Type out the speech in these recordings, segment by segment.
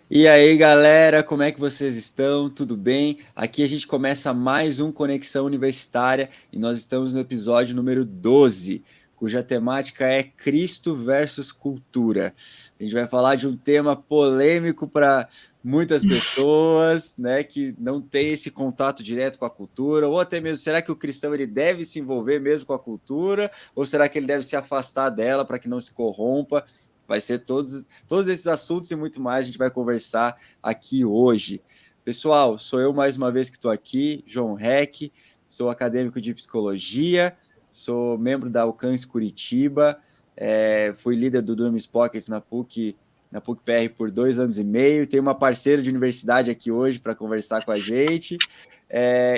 E aí, galera, como é que vocês estão? Tudo bem? Aqui a gente começa mais um Conexão Universitária e nós estamos no episódio número 12, cuja temática é Cristo versus Cultura. A gente vai falar de um tema polêmico para muitas pessoas, né, que não tem esse contato direto com a cultura, ou até mesmo, será que o cristão ele deve se envolver mesmo com a cultura, ou será que ele deve se afastar dela para que não se corrompa? Vai ser todos esses assuntos e muito mais a gente vai conversar aqui hoje. Pessoal, sou eu mais uma vez que estou aqui, João Reck, sou acadêmico de psicologia, sou membro da Alcance Curitiba, fui líder do Durmis Pockets na PUC-PR por 2 anos e meio, tenho uma parceira de universidade aqui hoje para conversar com a gente,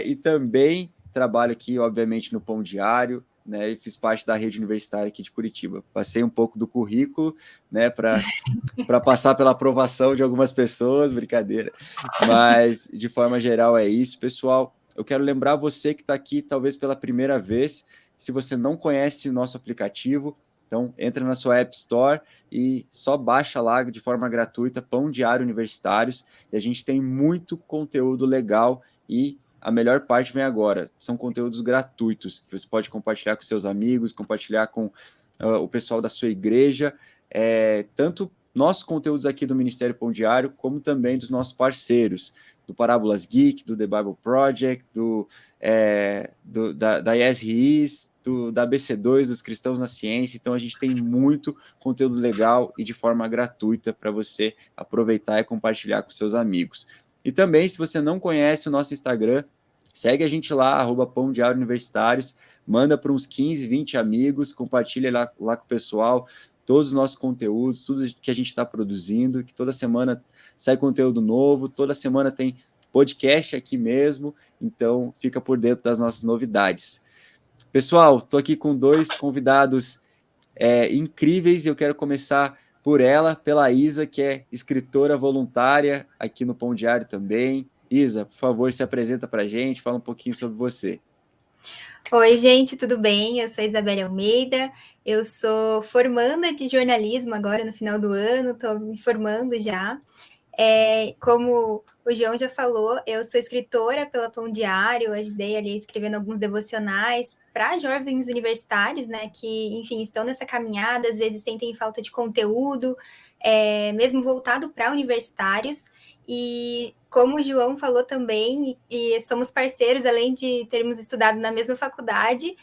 e também trabalho aqui, obviamente, no Pão Diário, né, e fiz parte da rede universitária aqui de Curitiba. Passei um pouco do currículo, né, para passar pela aprovação de algumas pessoas, brincadeira. Mas, de forma geral, é isso, pessoal. Eu quero lembrar você que está aqui, talvez pela primeira vez, se você não conhece o nosso aplicativo, então entra na sua App Store e só baixa lá de forma gratuita Pão Diário Universitários, e a gente tem muito conteúdo legal e a melhor parte vem agora, são conteúdos gratuitos, que você pode compartilhar com seus amigos, compartilhar com o pessoal da sua igreja, tanto nossos conteúdos aqui do Ministério Pão Diário, como também dos nossos parceiros, do Parábolas Geek, do The Bible Project, da ESRIs, da ABC2, dos Cristãos na Ciência. Então, a gente tem muito conteúdo legal e de forma gratuita para você aproveitar e compartilhar com seus amigos. E também, se você não conhece o nosso Instagram, segue a gente lá, @Pão Diário Universitários, manda para uns 15, 20 amigos, compartilha lá com o pessoal todos os nossos conteúdos, tudo que a gente está produzindo, que toda semana sai conteúdo novo, toda semana tem podcast aqui mesmo, então fica por dentro das nossas novidades. Pessoal, estou aqui com dois convidados incríveis e eu quero começar por ela, pela Isa, que é escritora voluntária aqui no Pão Diário também. Isa, por favor, se apresenta para a gente, fala um pouquinho sobre você. Oi, gente, tudo bem? Eu sou Isabelle Almeida, eu sou formanda de jornalismo agora no final do ano, estou me formando já. Como o João já falou, eu sou escritora pela Pão Diário, ajudei ali escrevendo alguns devocionais para jovens universitários, né, que, enfim, estão nessa caminhada, às vezes sentem falta de conteúdo, mesmo voltado para universitários. E como o João falou também, e somos parceiros, além de termos estudado na mesma faculdade,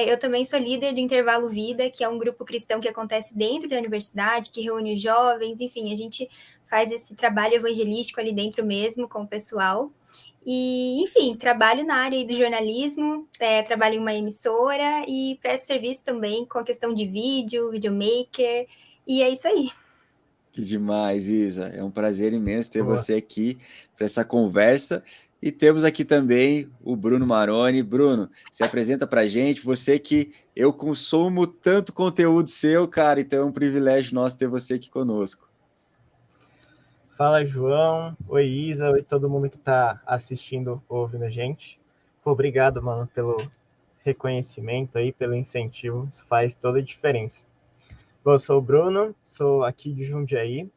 eu também sou líder do Intervalo Vida, que é um grupo cristão que acontece dentro da universidade, que reúne os jovens, enfim, a gente faz esse trabalho evangelístico ali dentro mesmo com o pessoal. E, enfim, trabalho na área do jornalismo, trabalho em uma emissora e presto serviço também com a questão de vídeo, videomaker, e é isso aí. Que demais, Isa. É um prazer imenso ter Boa. você aqui para essa conversa. E temos aqui também o Bruno Maroni. Bruno, se apresenta para a gente. Você que eu consumo tanto conteúdo seu, cara, então é um privilégio nosso ter você aqui conosco. Fala, João. Oi, Isa. Oi, todo mundo que está assistindo ou ouvindo a gente. Pô, obrigado, mano, pelo reconhecimento aí, pelo incentivo. Isso faz toda a diferença. Bom, eu sou o Bruno, sou aqui de Jundiaí.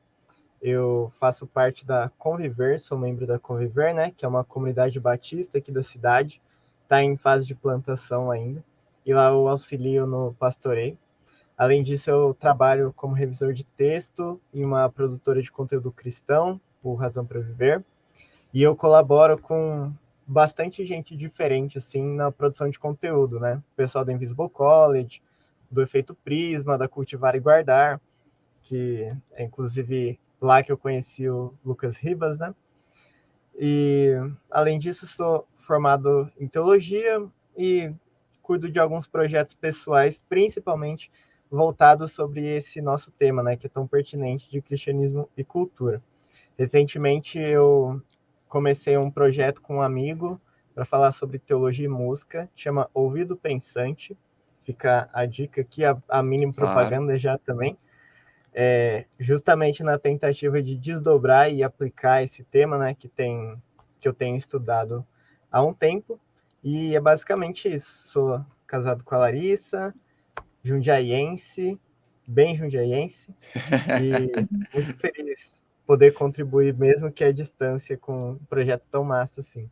Eu faço parte da Conviver, sou membro da Conviver, né? Que é uma comunidade batista aqui da cidade. Está em fase de plantação ainda. E lá eu auxilio no pastoreio. Além disso, eu trabalho como revisor de texto em uma produtora de conteúdo cristão, o Razão para Viver, e eu colaboro com bastante gente diferente assim na produção de conteúdo, né? O pessoal da Invisible College, do Efeito Prisma, da Cultivar e Guardar, que é inclusive lá que eu conheci o Lucas Ribas, né? E além disso, sou formado em teologia e cuido de alguns projetos pessoais, principalmente voltados sobre esse nosso tema, né, que é tão pertinente de cristianismo e cultura. Recentemente eu comecei um projeto com um amigo para falar sobre teologia e música, chama Ouvido Pensante. Fica a dica aqui, a mínima Claro. propaganda já também. Justamente na tentativa de desdobrar e aplicar esse tema, né, que eu tenho estudado há um tempo, e é basicamente isso. Sou casado com a Larissa, jundiaiense, bem jundiaiense, e muito feliz poder contribuir, mesmo que à distância, com um projeto tão massa assim.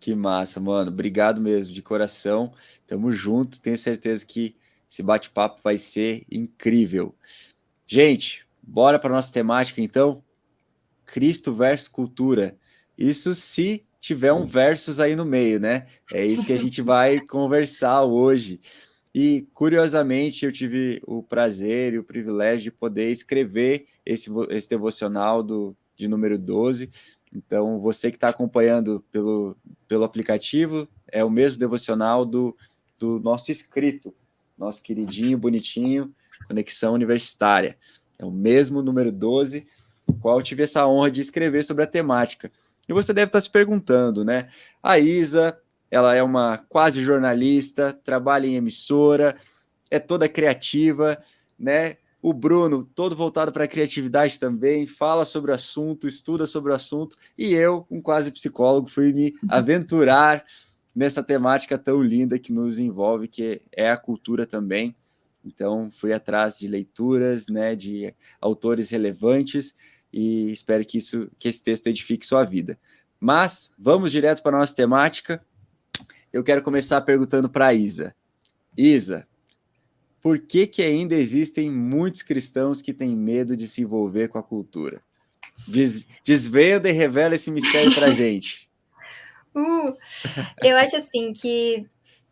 Que massa, mano. Obrigado mesmo, de coração. Tamo junto. Tenho certeza que esse bate-papo vai ser incrível. Gente, bora para nossa temática então? Cristo versus cultura. Isso se tiver um versus aí no meio, né? É isso que a gente vai conversar hoje. E, curiosamente, eu tive o prazer e o privilégio de poder escrever esse devocional de número 12. Então, você que está acompanhando pelo aplicativo, é o mesmo devocional do nosso escrito, nosso queridinho, bonitinho, Conexão Universitária. É o mesmo número 12, o qual eu tive essa honra de escrever sobre a temática. E você deve estar se perguntando, né? A Isa, ela é uma quase jornalista, trabalha em emissora, é toda criativa, né? O Bruno, todo voltado para a criatividade também, fala sobre o assunto, estuda sobre o assunto, e eu, um quase psicólogo, fui me aventurar nessa temática tão linda que nos envolve, que é a cultura também. Então, fui atrás de leituras, né, de autores relevantes, e espero que esse texto edifique sua vida. Mas, vamos direto para a nossa temática. Eu quero começar perguntando para a Isa. Isa, por que ainda existem muitos cristãos que têm medo de se envolver com a cultura? Desvenda e revela esse mistério para a gente. Eu acho assim que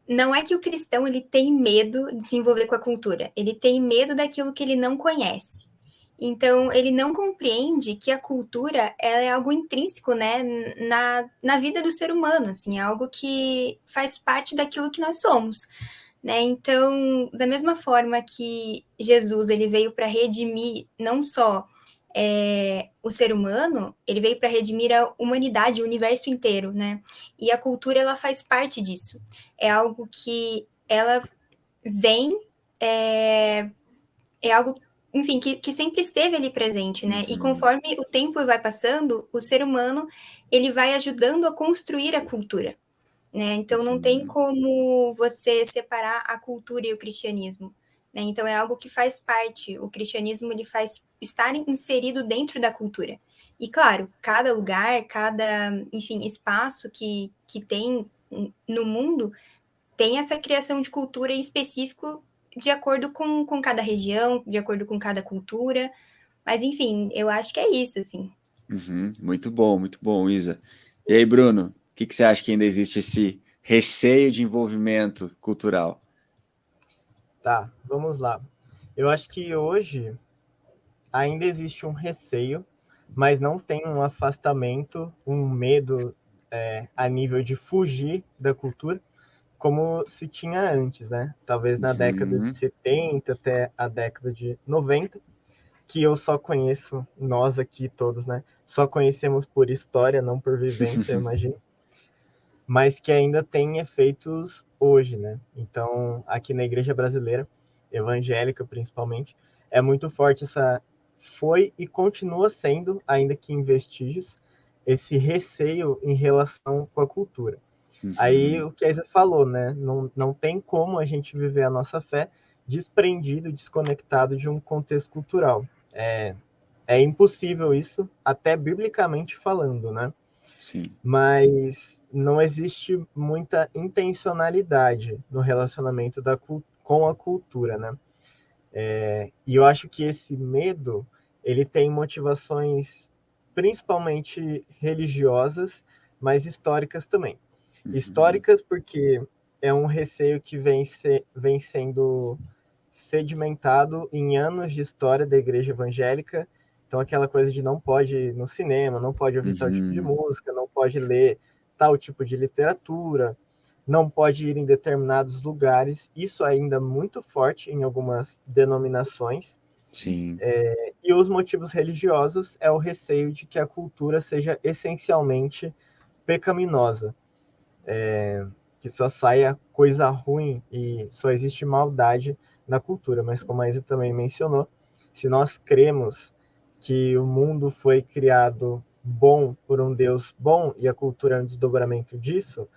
não é que o cristão ele tem medo de se envolver com a cultura, ele tem medo daquilo que ele não conhece. Então, ele não compreende que a cultura ela é algo intrínseco, né, na vida do ser humano, assim, é algo que faz parte daquilo que nós somos, né? Então, da mesma forma que Jesus ele veio para redimir não só o ser humano, ele veio para redimir a humanidade, o universo inteiro, né? E a cultura ela faz parte disso. É algo que ela vem, é algo, enfim, que sempre esteve ali presente, né? E conforme o tempo vai passando, o ser humano ele vai ajudando a construir a cultura, né? Então não tem como você separar a cultura e o cristianismo, né? Então é algo que faz parte. O cristianismo ele faz estar inserido dentro da cultura. E claro, cada lugar, cada, enfim, espaço que tem no mundo tem essa criação de cultura em específico de acordo com cada região, de acordo com cada cultura. Mas, enfim, eu acho que é isso, assim. Muito bom, Isa. E aí, Bruno, o que você acha que ainda existe esse receio de envolvimento cultural? Tá, vamos lá. Eu acho que hoje ainda existe um receio, mas não tem um afastamento, um medo a nível de fugir da cultura, como se tinha antes, né? Talvez na década de 70 até a década de 90, que eu só conheço, nós aqui todos, né? Só conhecemos por história, não por vivência, eu imagino. Mas que ainda tem efeitos hoje, né? Então, aqui na igreja brasileira, evangélica principalmente, é muito forte foi e continua sendo, ainda que em vestígios, esse receio em relação com a cultura. Aí, o que a Isa falou, né? Não tem como a gente viver a nossa fé desprendido, desconectado de um contexto cultural. É impossível isso, até biblicamente falando, né? Sim. Mas não existe muita intencionalidade no relacionamento com a cultura, né? E eu acho que esse medo, ele tem motivações principalmente religiosas, mas históricas também. Históricas porque é um receio que vem sendo sedimentado em anos de história da igreja evangélica. Então, aquela coisa de não pode ir no cinema, não pode ouvir tal tipo de música, não pode ler tal tipo de literatura, não pode ir em determinados lugares. Isso ainda é muito forte em algumas denominações. Sim. E os motivos religiosos é o receio de que a cultura seja essencialmente pecaminosa. Que só saia coisa ruim e só existe maldade na cultura. Mas como a Isa também mencionou, se nós cremos que o mundo foi criado bom por um Deus bom e a cultura é um desdobramento disso,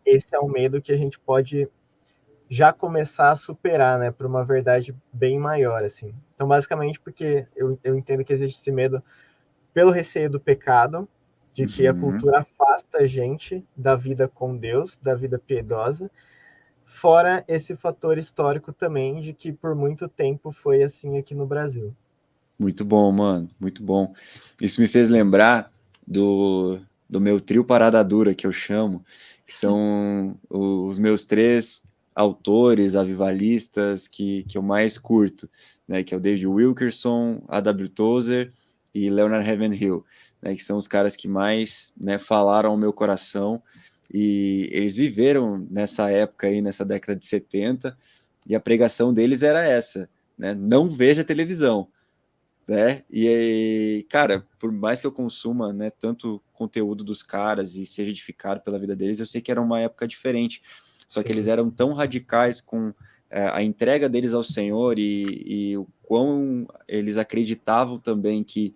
esse é um medo que a gente pode já começar a superar, né, para uma verdade bem maior, assim. Então, basicamente, porque eu entendo que existe esse medo pelo receio do pecado, de que a Uhum. cultura afasta a gente da vida com Deus, da vida piedosa, fora esse fator histórico também de que por muito tempo foi assim aqui no Brasil. Muito bom, mano, muito bom. Isso me fez lembrar do meu trio Parada Dura, que eu chamo, que são os meus três autores avivalistas que eu mais curto, né, que é o David Wilkerson, A.W. Tozer e Leonard Ravenhill, né, que são os caras que mais, né, falaram ao meu coração, e eles viveram nessa época aí, nessa década de 70, e a pregação deles era essa, né, não veja televisão, né? E, cara, por mais que eu consuma, né, tanto conteúdo dos caras e seja edificado pela vida deles, eu sei que era uma época diferente. Só que eles Sim. eram tão radicais com a entrega deles ao Senhor e o quão eles acreditavam também que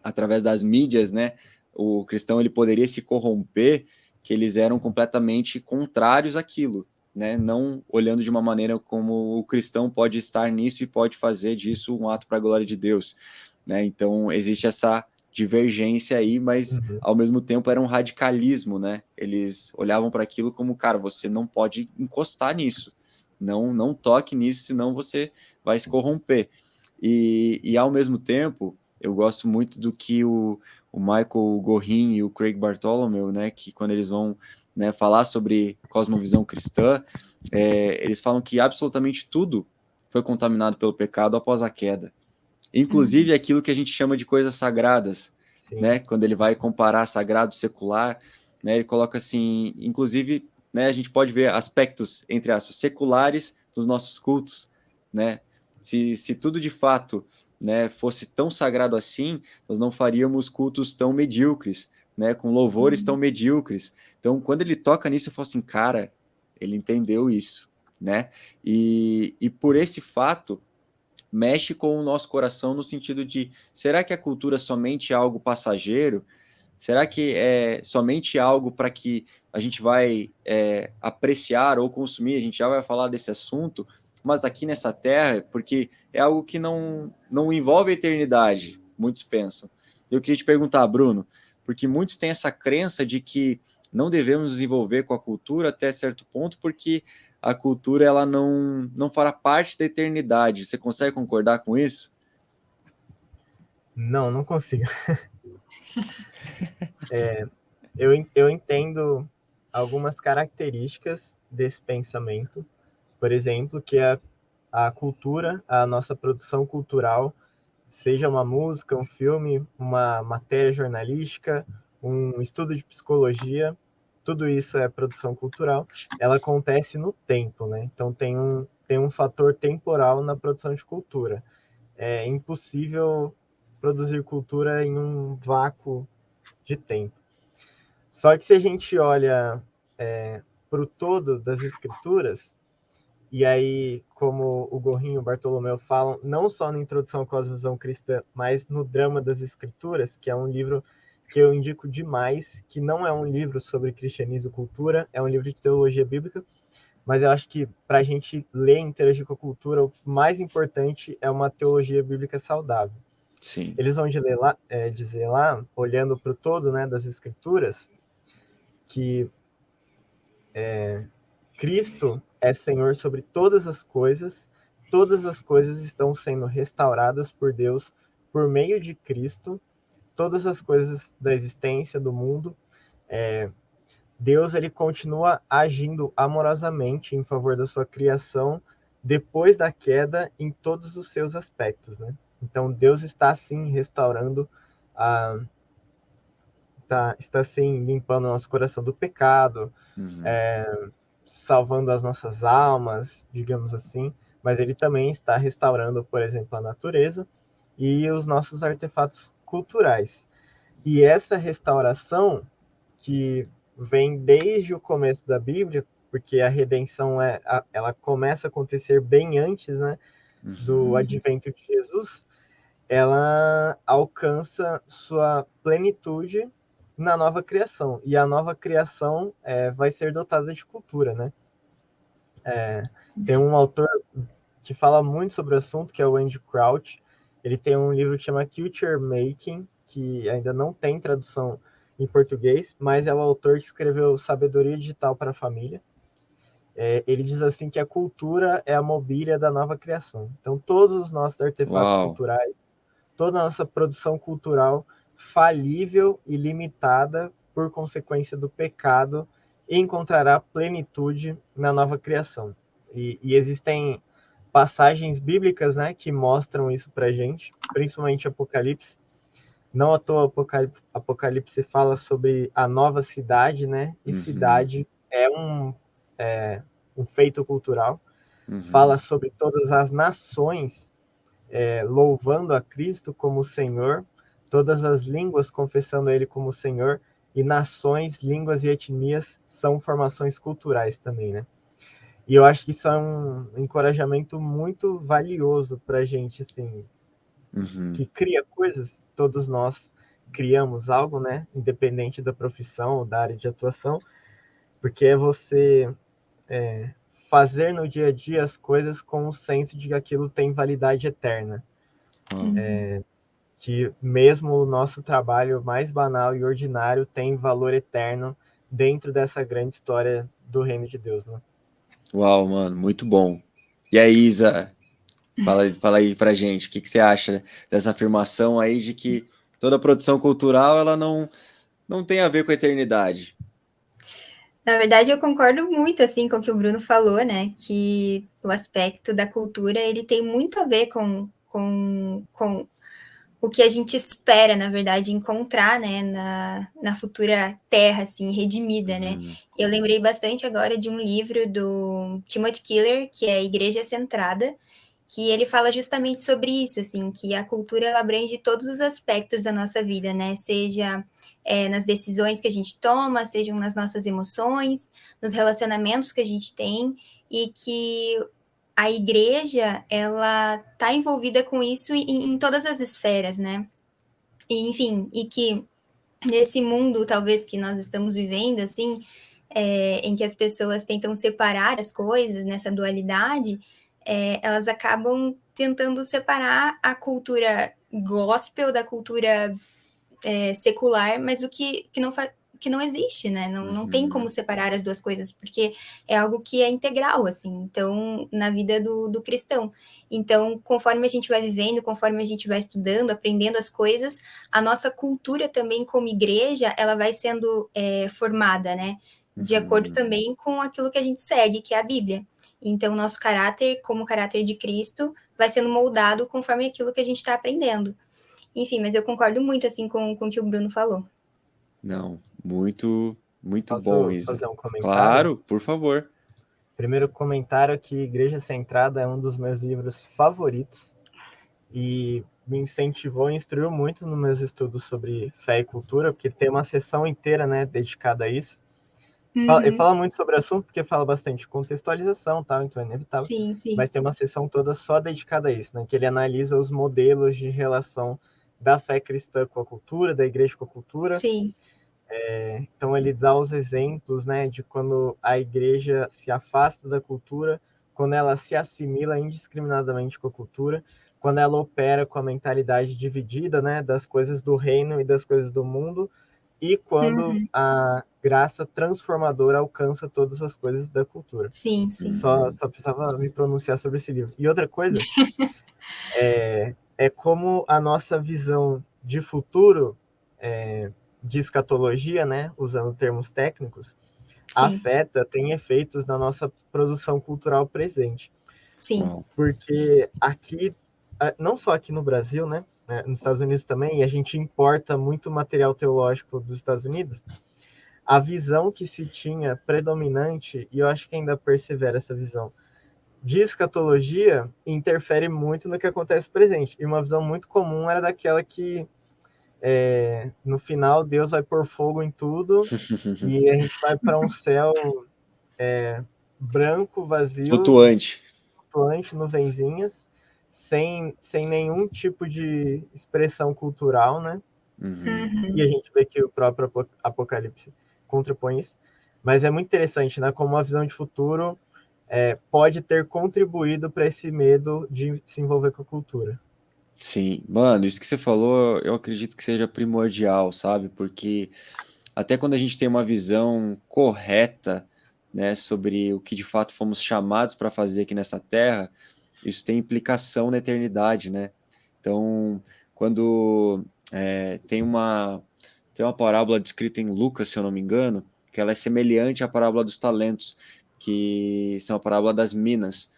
através das mídias, né, o cristão ele poderia se corromper, que eles eram completamente contrários àquilo, né, não olhando de uma maneira como o cristão pode estar nisso e pode fazer disso um ato para a glória de Deus, né? Então existe essa divergência aí, mas ao mesmo tempo era um radicalismo, né? Eles olhavam para aquilo como, cara, você não pode encostar nisso, não toque nisso, senão você vai se corromper. E ao mesmo tempo eu gosto muito do que o Michael Gorin e o Craig Bartholomew, né, que quando eles vão, né, falar sobre cosmovisão cristã, eles falam que absolutamente tudo foi contaminado pelo pecado após a queda. Inclusive aquilo que a gente chama de coisas sagradas, Sim. né, quando ele vai comparar sagrado e secular, né, ele coloca assim, inclusive, né, a gente pode ver aspectos, entre aspas, seculares dos nossos cultos, né, se tudo de fato, né, fosse tão sagrado assim, nós não faríamos cultos tão medíocres, né, com louvores tão medíocres. Então, quando ele toca nisso, eu falo assim, cara, ele entendeu isso, né? E por esse fato, mexe com o nosso coração no sentido de, será que a cultura é somente algo passageiro? Será que é somente algo para que a gente vai apreciar ou consumir? A gente já vai falar desse assunto, mas aqui nessa terra, porque é algo que não envolve a eternidade, muitos pensam. Eu queria te perguntar, Bruno, porque muitos têm essa crença de que não devemos nos envolver com a cultura até certo ponto, porque a cultura ela não fará parte da eternidade. Você consegue concordar com isso? Não consigo. Eu entendo algumas características desse pensamento, por exemplo, que a cultura, a nossa produção cultural, seja uma música, um filme, uma matéria jornalística, um estudo de psicologia, tudo isso é produção cultural, ela acontece no tempo, né? Então tem um fator temporal na produção de cultura. É impossível produzir cultura em um vácuo de tempo. Só que se a gente olha para o todo das escrituras, e aí, como o Gorrinho e o Bartolomeu falam, não só na Introdução à Cosmovisão Cristã, mas no Drama das Escrituras, que é um livro que eu indico demais, que não é um livro sobre cristianismo e cultura, é um livro de teologia bíblica, mas eu acho que para a gente ler e interagir com a cultura, o mais importante é uma teologia bíblica saudável. Sim. Eles vão dizer lá, olhando para o todo, né, das Escrituras, que Cristo é Senhor sobre todas as coisas estão sendo restauradas por Deus por meio de Cristo, todas as coisas da existência do mundo. Deus ele continua agindo amorosamente em favor da sua criação depois da queda em todos os seus aspectos, né? Então Deus está sim restaurando está sim limpando nosso coração do pecado, salvando as nossas almas, digamos assim, mas ele também está restaurando, por exemplo, a natureza e os nossos artefatos culturais. E essa restauração, que vem desde o começo da Bíblia, porque a redenção ela começa a acontecer bem antes, né, do advento de Jesus, ela alcança sua plenitude na nova criação. E a nova criação vai ser dotada de cultura, né? Tem um autor que fala muito sobre o assunto, que é o Andy Crouch. Ele tem um livro que chama Culture Making, que ainda não tem tradução em português, mas é o autor que escreveu Sabedoria Digital para a Família. Ele diz assim que a cultura é a mobília da nova criação. Então, todos os nossos artefatos culturais, toda a nossa produção cultural falível e limitada por consequência do pecado, encontrará plenitude na nova criação. E existem passagens bíblicas, né, que mostram isso para a gente, principalmente Apocalipse. Não à toa Apocalipse fala sobre a nova cidade, né? E cidade é um feito cultural. Fala sobre todas as nações louvando a Cristo como Senhor, todas as línguas confessando Ele como Senhor, e nações, línguas e etnias são formações culturais também, né? E eu acho que isso é um encorajamento muito valioso para a gente, assim, que cria coisas, todos nós criamos algo, né? Independente da profissão ou da área de atuação, porque é você fazer no dia a dia as coisas com o senso de que aquilo tem validade eterna. Que mesmo o nosso trabalho mais banal e ordinário tem valor eterno dentro dessa grande história do reino de Deus, né? Uau, mano, muito bom. E aí, Isa, fala aí pra gente, o que você acha dessa afirmação aí de que toda produção cultural, ela não tem a ver com a eternidade? Na verdade, eu concordo muito, assim, com o que o Bruno falou, né? Que o aspecto da cultura, ele tem muito a ver com o que a gente espera, na verdade, encontrar, né, na futura terra, assim, redimida, né? Eu lembrei bastante agora de um livro do Timothy Keller, que é Igreja Centrada, que ele fala justamente sobre isso, assim, que a cultura ela abrange todos os aspectos da nossa vida, né? Seja nas decisões que a gente toma, sejam nas nossas emoções, nos relacionamentos que a gente tem, e que a igreja, ela está envolvida com isso em todas as esferas, né? E, enfim, e que nesse mundo, talvez, que nós estamos vivendo, assim, em que as pessoas tentam separar as coisas, nessa dualidade, elas acabam tentando separar a cultura gospel da cultura secular, mas o que não existe, né? Não tem como separar as duas coisas, porque é algo que é integral, assim, então, na vida do cristão. Então, conforme a gente vai vivendo, conforme a gente vai estudando, aprendendo as coisas, a nossa cultura também, como igreja, ela vai sendo formada, né? De acordo também com aquilo que a gente segue, que é a Bíblia. Então, nosso caráter, como o caráter de Cristo, vai sendo moldado conforme aquilo que a gente está aprendendo. Enfim, mas eu concordo muito, assim, com o que o Bruno falou. Não, muito Posso bom, Isa. fazer um comentário? Claro, por favor. Primeiro comentário que Igreja Centrada é um dos meus livros favoritos e me incentivou e instruiu muito nos meus estudos sobre fé e cultura, porque tem uma sessão inteira, né, dedicada a isso. Ele fala muito sobre o assunto, porque fala bastante de contextualização, tal, então é inevitável. Sim, sim. Mas tem uma sessão toda só dedicada a isso, né, que ele analisa os modelos de relação da fé cristã com a cultura, da igreja com a cultura. Sim. Então ele dá os exemplos, né, de quando a igreja se afasta da cultura, quando ela se assimila indiscriminadamente com a cultura, quando ela opera com a mentalidade dividida, né, das coisas do reino e das coisas do mundo, e quando a graça transformadora alcança todas as coisas da cultura. Sim, sim. Só precisava me pronunciar sobre esse livro. E outra coisa, é como a nossa visão de futuro, de escatologia, né, usando termos técnicos, afeta, tem efeitos na nossa produção cultural presente. Sim. Porque aqui, não só aqui no Brasil, né, nos Estados Unidos também, e a gente importa muito material teológico dos Estados Unidos, a visão que se tinha predominante, e eu acho que ainda persevera essa visão, de escatologia, interfere muito no que acontece presente. E uma visão muito comum era daquela que no final Deus vai pôr fogo em tudo e a gente vai para um céu branco, vazio, Flutuante, nuvenzinhas, sem nenhum tipo de expressão cultural, né? E a gente vê que o próprio Apocalipse contrapõe isso. Mas é muito interessante, né? Como uma visão de futuro pode ter contribuído para esse medo de se envolver com a cultura. Sim, mano, isso que você falou, eu acredito que seja primordial, sabe? Porque até quando a gente tem uma visão correta, né, sobre o que de fato fomos chamados para fazer aqui nessa terra, isso tem implicação na eternidade, né? Então, quando tem uma parábola descrita em Lucas, se eu não me engano, que ela é semelhante à parábola dos talentos, que são a parábola das minas.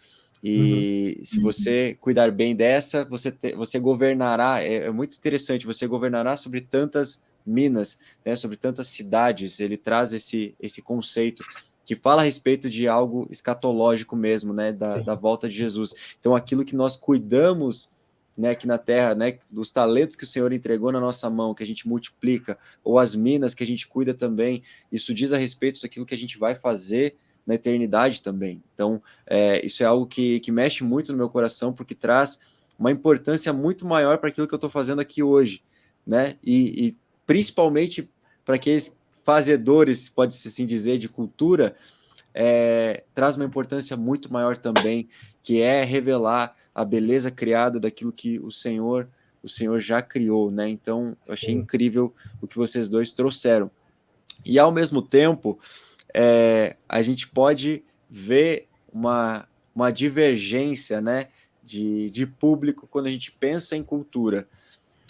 Uhum. E se você cuidar bem dessa, você governará. É muito interessante. Você governará sobre tantas minas, né, sobre tantas cidades. Ele traz esse conceito que fala a respeito de algo escatológico mesmo, né, da Sim, volta de Jesus. Então, aquilo que nós cuidamos, né, aqui na terra, né, dos talentos que o Senhor entregou na nossa mão, que a gente multiplica, ou as minas que a gente cuida também, isso diz a respeito daquilo que a gente vai fazer na eternidade também. Então, isso é algo que mexe muito no meu coração, porque traz uma importância muito maior para aquilo que eu estou fazendo aqui hoje, né? E principalmente para aqueles fazedores, pode-se assim dizer, de cultura, traz uma importância muito maior também, que é revelar a beleza criada daquilo que o Senhor já criou, né? Então, eu achei sim. incrível o que vocês dois trouxeram. E ao mesmo tempo, a gente pode ver uma divergência, né, de público quando a gente pensa em cultura.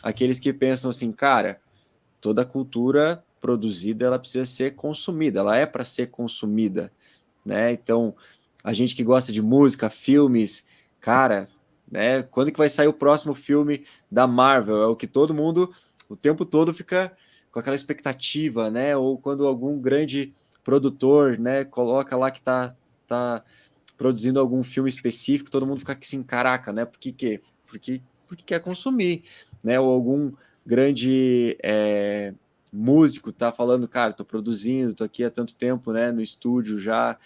Aqueles que pensam assim, cara, toda cultura produzida ela precisa ser consumida, ela é para ser consumida, né? Então, a gente que gosta de música, filmes, cara, né? Quando que vai sair o próximo filme da Marvel? É o que todo mundo o tempo todo fica com aquela expectativa, né? Ou quando algum grande produtor, né, coloca lá que tá produzindo algum filme específico, todo mundo fica assim, caraca, né? Por que quê? Porque quer consumir, né? Ou algum grande músico tá falando, cara, tô produzindo, tô aqui há tanto tempo, né, no estúdio já,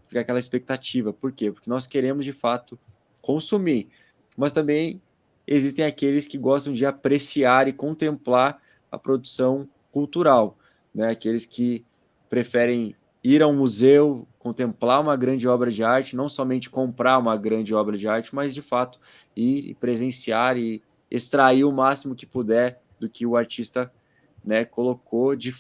fica aquela expectativa. Por quê? Porque nós queremos, de fato, consumir. Mas também existem aqueles que gostam de apreciar e contemplar a produção cultural, né? Aqueles que preferem ir a um museu, contemplar uma grande obra de arte, não somente comprar uma grande obra de arte, mas de fato ir e presenciar e extrair o máximo que puder do que o artista, né, colocou de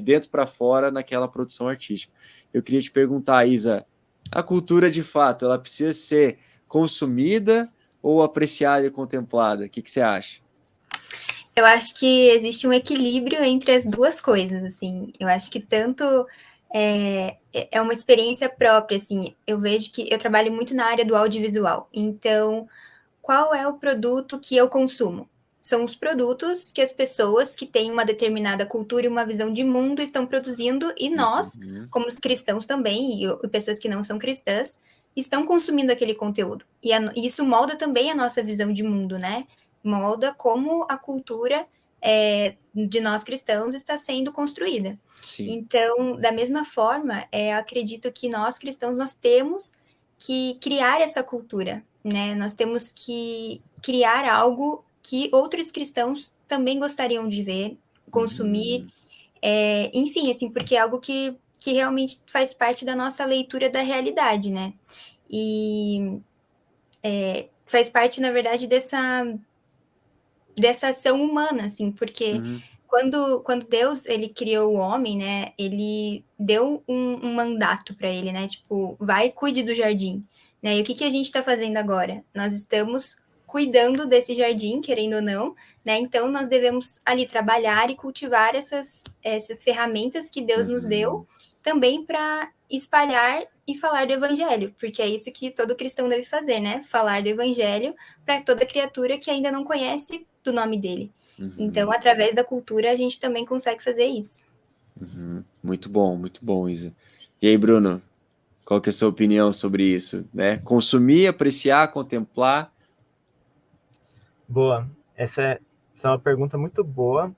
dentro para fora naquela produção artística. Eu queria te perguntar, Isa, a cultura de fato, ela precisa ser consumida ou apreciada e contemplada? O que você acha? Eu acho que existe um equilíbrio entre as duas coisas, assim. Eu acho que tanto é uma experiência própria, assim. Eu vejo que eu trabalho muito na área do audiovisual. Então, qual é o produto que eu consumo? São os produtos que as pessoas que têm uma determinada cultura e uma visão de mundo estão produzindo, e nós, Uhum, como cristãos também, e pessoas que não são cristãs, estão consumindo aquele conteúdo. E isso molda também a nossa visão de mundo, né? Molda como a cultura de nós cristãos está sendo construída. sim. Então, da mesma forma, acredito que nós cristãos nós temos que criar essa cultura, né? Nós temos que criar algo que outros cristãos também gostariam de ver, consumir, Uhum, enfim, assim, porque é algo que realmente faz parte da nossa leitura da realidade, né? E faz parte, na verdade, dessa ação humana, assim, porque uhum, quando Deus ele criou o homem, né, ele deu um mandato para ele, né, tipo, vai e cuide do jardim, né, e o que a gente está fazendo agora? Nós estamos cuidando desse jardim, querendo ou não, né, então nós devemos ali trabalhar e cultivar essas ferramentas que Deus nos deu, uhum. também para espalhar e falar do evangelho, porque é isso que todo cristão deve fazer, né, falar do evangelho para toda criatura que ainda não conhece do nome dele. Então, Uhum, através da cultura, a gente também consegue fazer isso. uhum. Muito bom, Isa. E aí, Bruno, qual que é a sua opinião sobre isso, né? Consumir, apreciar, contemplar. Boa. Essa é uma pergunta muito boa.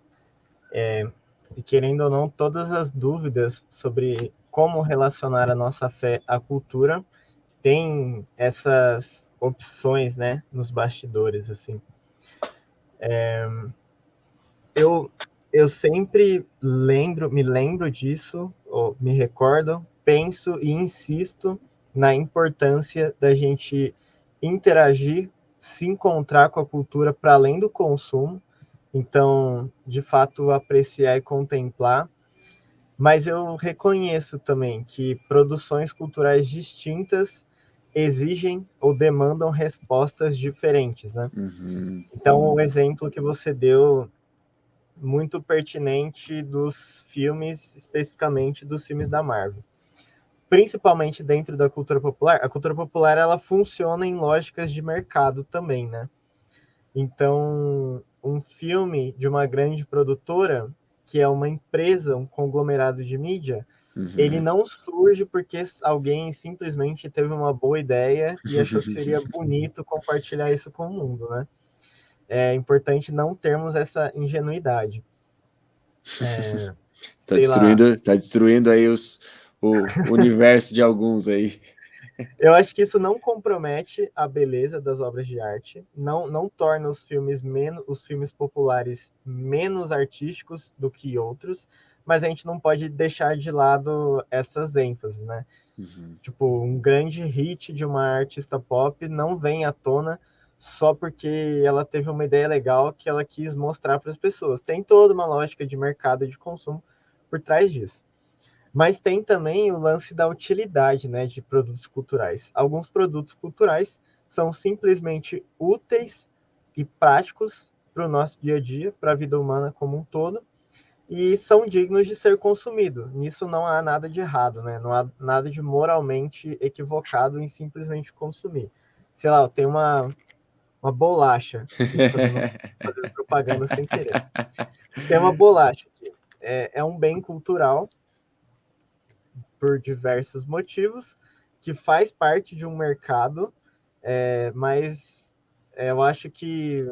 E querendo ou não, todas as dúvidas sobre como relacionar a nossa fé à cultura tem essas opções, né, nos bastidores, assim. Eu, eu sempre me lembro disso, ou me recordo, penso e insisto na importância da gente interagir se encontrar com a cultura para além do consumo. Então, de fato, apreciar e contemplar. Mas eu reconheço também que produções culturais distintas exigem ou demandam respostas diferentes, né? Uhum. Então, o exemplo que você deu, muito pertinente dos filmes, especificamente dos filmes da Marvel. Principalmente dentro da cultura popular, a cultura popular ela funciona em lógicas de mercado também, né? Então, um filme de uma grande produtora, que é uma empresa, um conglomerado de mídia, ele não surge porque alguém simplesmente teve uma boa ideia e achou que seria bonito compartilhar isso com o mundo, né? É importante não termos essa ingenuidade. Sei lá, Tá destruindo aí o universo de alguns aí. eu acho que isso não compromete a beleza das obras de arte, não torna os filmes populares menos artísticos do que outros, mas a gente não pode deixar de lado essas ênfases, né? Uhum. Tipo, um grande hit de uma artista pop não vem à tona só porque ela teve uma ideia legal que ela quis mostrar para as pessoas. Tem toda uma lógica de mercado de consumo por trás disso. Mas tem também o lance da utilidade, né, de produtos culturais. Alguns produtos culturais são simplesmente úteis e práticos para o nosso dia a dia, para a vida humana como um todo, e são dignos de ser consumido. Nisso não há nada de errado, né? Não há nada de moralmente equivocado em simplesmente consumir. Sei lá, eu tenho uma bolacha aqui, fazendo propaganda sem querer. Tem uma bolacha aqui. É um bem cultural por diversos motivos, que faz parte de um mercado, mas eu acho que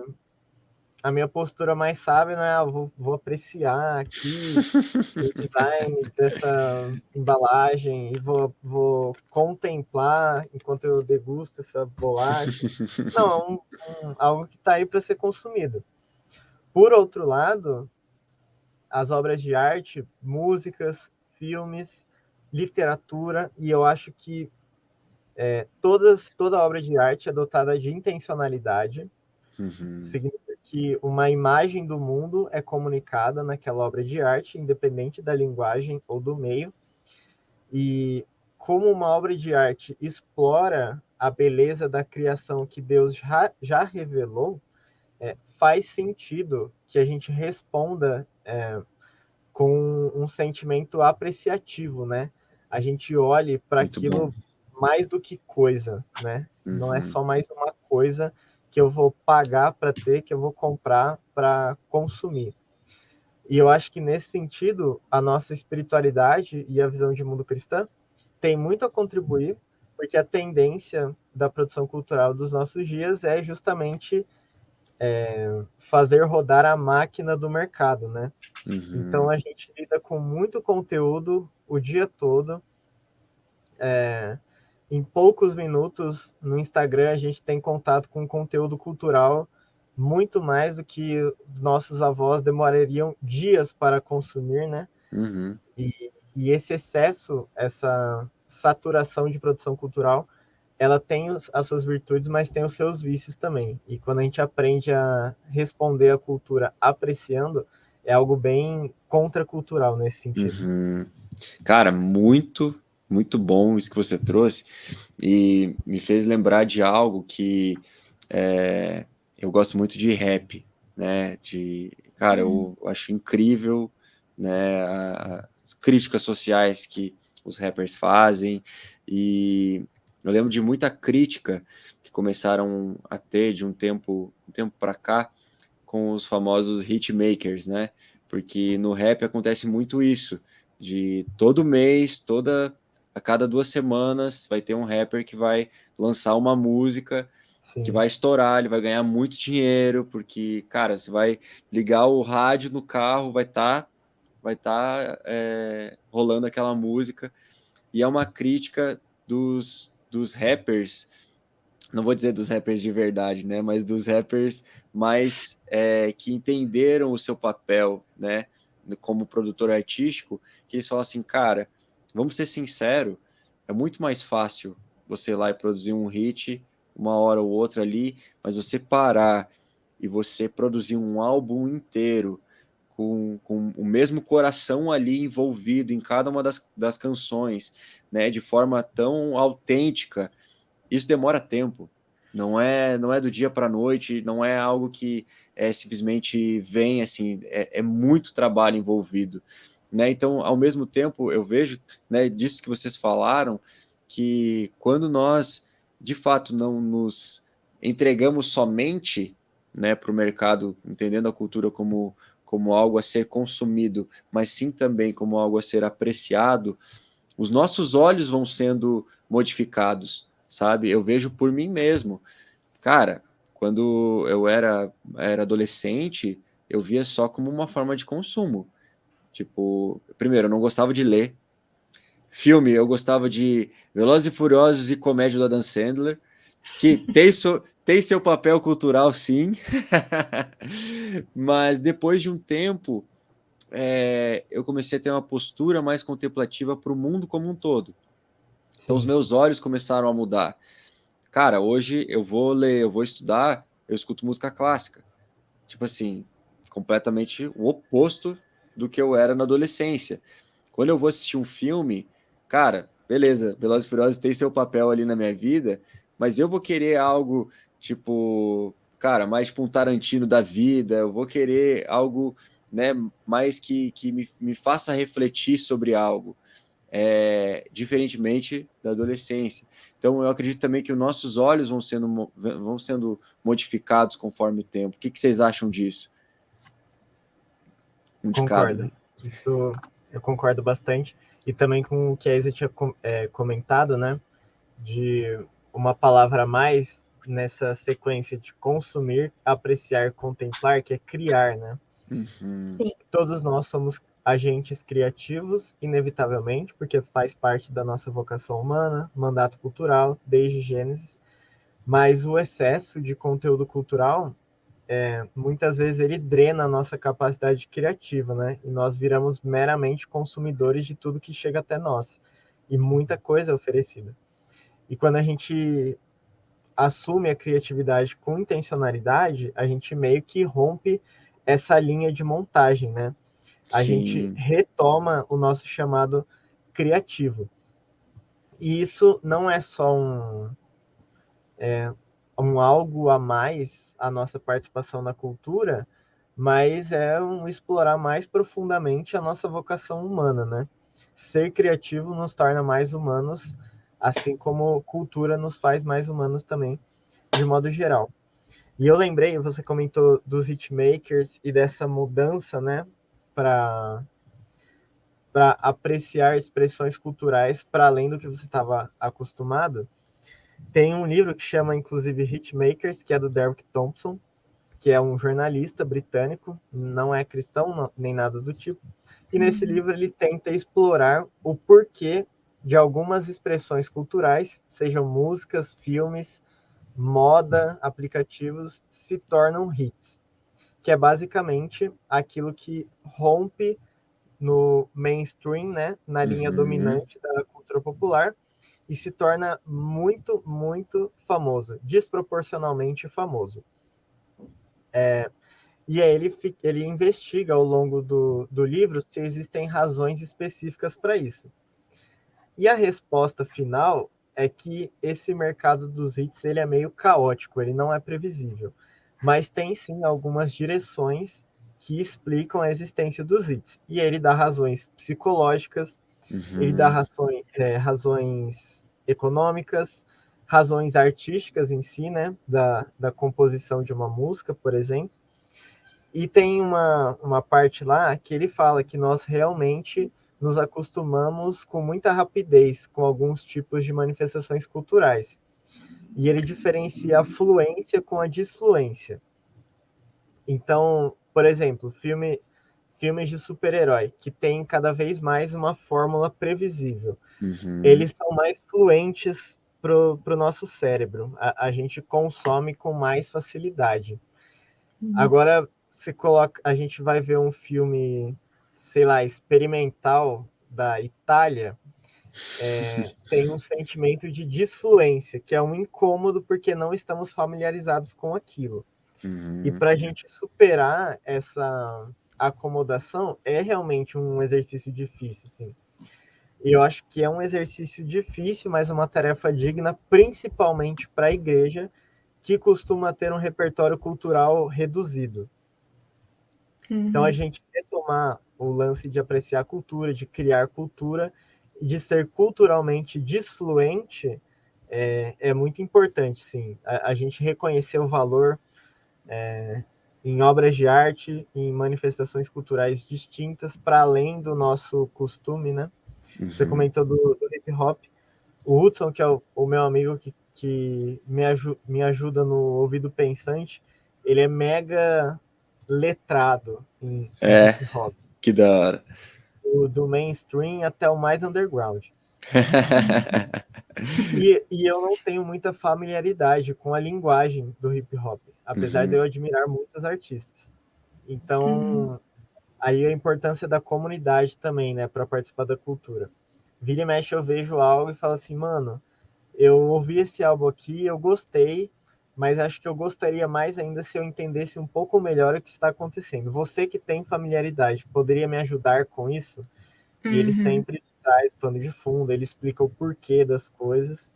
a minha postura mais sábia não é vou apreciar aqui o design dessa embalagem e vou contemplar enquanto eu degusto essa bolacha. Não, algo que está aí para ser consumido. Por outro lado, as obras de arte, músicas, filmes, literatura, e eu acho que toda obra de arte é dotada de intencionalidade, significa que uma imagem do mundo é comunicada naquela obra de arte, independente da linguagem ou do meio, e como uma obra de arte explora a beleza da criação que Deus já revelou, faz sentido que a gente responda com um sentimento apreciativo, né? A gente olhe para aquilo mais do que coisa, né? Não é só mais uma coisa que eu vou pagar para ter, que eu vou comprar para consumir. E eu acho que nesse sentido, a nossa espiritualidade e a visão de mundo cristã tem muito a contribuir, porque a tendência da produção cultural dos nossos dias é justamente fazer rodar a máquina do mercado, né? Então a gente lida com muito conteúdo o dia todo. Em poucos minutos no Instagram a gente tem contato com conteúdo cultural muito mais do que nossos avós demorariam dias para consumir, né? E esse excesso, essa saturação de produção cultural, ela tem as suas virtudes, mas tem os seus vícios também. E quando a gente aprende a responder à cultura apreciando, é algo bem contracultural nesse sentido. Cara, muito, muito bom isso que você trouxe e me fez lembrar de algo que eu gosto muito de rap, né? Cara, eu acho incrível, né? As críticas sociais que os rappers fazem e eu lembro de muita crítica que começaram a ter de um tempo para cá com os famosos hitmakers, né? Porque no rap acontece muito isso, de todo mês, a cada 2 semanas, vai ter um rapper que vai lançar uma música que vai estourar, ele vai ganhar muito dinheiro, porque, cara, você vai ligar o rádio no carro, vai tá rolando aquela música, e é uma crítica dos rappers, não vou dizer dos rappers de verdade, né, mas dos rappers mais que entenderam o seu papel, né, como produtor artístico, que eles falam assim, cara, vamos ser sinceros, é muito mais fácil você ir lá e produzir um hit, uma hora ou outra ali, mas você parar e você produzir um álbum inteiro com o mesmo coração ali envolvido em cada uma das canções, né, de forma tão autêntica, isso demora tempo. Não é do dia para a noite, não é algo que simplesmente vem assim, é muito trabalho envolvido. Né? Então, ao mesmo tempo, eu vejo, né, disso que vocês falaram, que quando nós, de fato, não nos entregamos somente, né, para o mercado, entendendo a cultura como algo a ser consumido, mas sim também como algo a ser apreciado, os nossos olhos vão sendo modificados, sabe? Eu vejo por mim mesmo. Cara, quando eu era adolescente, eu via só como uma forma de consumo. Tipo, primeiro, eu não gostava de ler. Filme, eu gostava de Velozes e Furiosos e comédia do Adam Sandler, que tem seu papel cultural, sim. Mas depois de um tempo, eu comecei a ter uma postura mais contemplativa para o mundo como um todo. Então, os Sim. meus olhos começaram a mudar. Cara, hoje eu vou ler, eu vou estudar, eu escuto música clássica. Tipo assim, completamente o oposto do que eu era na adolescência. Quando eu vou assistir um filme, cara, beleza, Velozes e Furiosos tem seu papel ali na minha vida, mas eu vou querer algo, tipo, cara, mais tipo um Tarantino da vida, eu vou querer algo, né, mais que me faça refletir sobre algo, diferentemente da adolescência. Então, eu acredito também que os nossos olhos vão sendo modificados conforme o tempo. O que vocês acham disso? Um de cada, Concordo. né? Isso eu concordo bastante. E também com o que a Isa tinha comentado, né? De uma palavra a mais nessa sequência de consumir, apreciar, contemplar, que é criar, né? Uhum. Sim. Todos nós somos agentes criativos, inevitavelmente, porque faz parte da nossa vocação humana, mandato cultural, desde Gênesis. Mas o excesso de conteúdo cultural muitas vezes ele drena a nossa capacidade criativa, né? E nós viramos meramente consumidores de tudo que chega até nós. E muita coisa é oferecida. E quando a gente assume a criatividade com intencionalidade, a gente meio que rompe essa linha de montagem, né? A gente Sim. retoma o nosso chamado criativo. E isso não é só um algo a mais a nossa participação na cultura, mas é um explorar mais profundamente a nossa vocação humana, né? Ser criativo nos torna mais humanos, assim como cultura nos faz mais humanos também, de modo geral. E eu lembrei, você comentou dos hitmakers e dessa mudança, né, para apreciar expressões culturais para além do que você estava acostumado. Tem um livro que chama, inclusive, Hitmakers, que é do Derek Thompson, que é um jornalista britânico, não é cristão nem nada do tipo. E nesse livro ele tenta explorar o porquê de algumas expressões culturais, sejam músicas, filmes, moda, aplicativos, se tornam hits, que é basicamente aquilo que rompe no mainstream, né, na linha Uhum. dominante da cultura popular, e se torna muito, muito famoso, desproporcionalmente famoso. E aí ele investiga ao longo do livro se existem razões específicas para isso. E a resposta final é que esse mercado dos hits ele é meio caótico, ele não é previsível. Mas tem sim algumas direções que explicam a existência dos hits. E ele dá razões psicológicas, ele dá Uhum. razões econômicas, razões artísticas em si, né? Da composição de uma música, por exemplo. E tem uma parte lá que ele fala que nós realmente nos acostumamos com muita rapidez com alguns tipos de manifestações culturais. E ele diferencia a fluência com a disfluência. Então, por exemplo, filmes de super-herói, que tem cada vez mais uma fórmula previsível. Uhum. Eles são mais fluentes para o nosso cérebro. A gente consome com mais facilidade. Agora, a gente vai ver um filme, sei lá, experimental da Itália, tem um sentimento de disfluência, que é um incômodo porque não estamos familiarizados com aquilo. E para a gente superar essa acomodação, é realmente um exercício difícil, sim. E eu acho que é um exercício difícil, mas uma tarefa digna, principalmente para a igreja, que costuma ter um repertório cultural reduzido. Então, a gente retomar o lance de apreciar a cultura, de criar cultura, e de ser culturalmente disfluente é muito importante, sim. A gente reconhecer o valor em obras de arte, em manifestações culturais distintas, para além do nosso costume, né? Você comentou do hip hop. O Hudson, que é o meu amigo que me ajuda no ouvido pensante, ele é mega letrado em hip hop. Que da hora. Do mainstream até o mais underground. E eu não tenho muita familiaridade com a linguagem do hip hop, apesar de eu admirar muitos artistas. Então, aí a importância da comunidade também, né, para participar da cultura. Vira e mexe eu vejo algo e falo assim, mano, eu ouvi esse álbum aqui, eu gostei, mas acho que eu gostaria mais ainda se eu entendesse um pouco melhor o que está acontecendo. Você que tem familiaridade, poderia me ajudar com isso? E ele sempre traz pano de fundo, ele explica o porquê das coisas.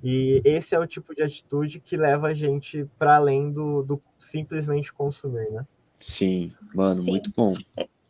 E esse é o tipo de atitude que leva a gente para além do simplesmente consumir, né? Sim, mano, Sim. muito bom.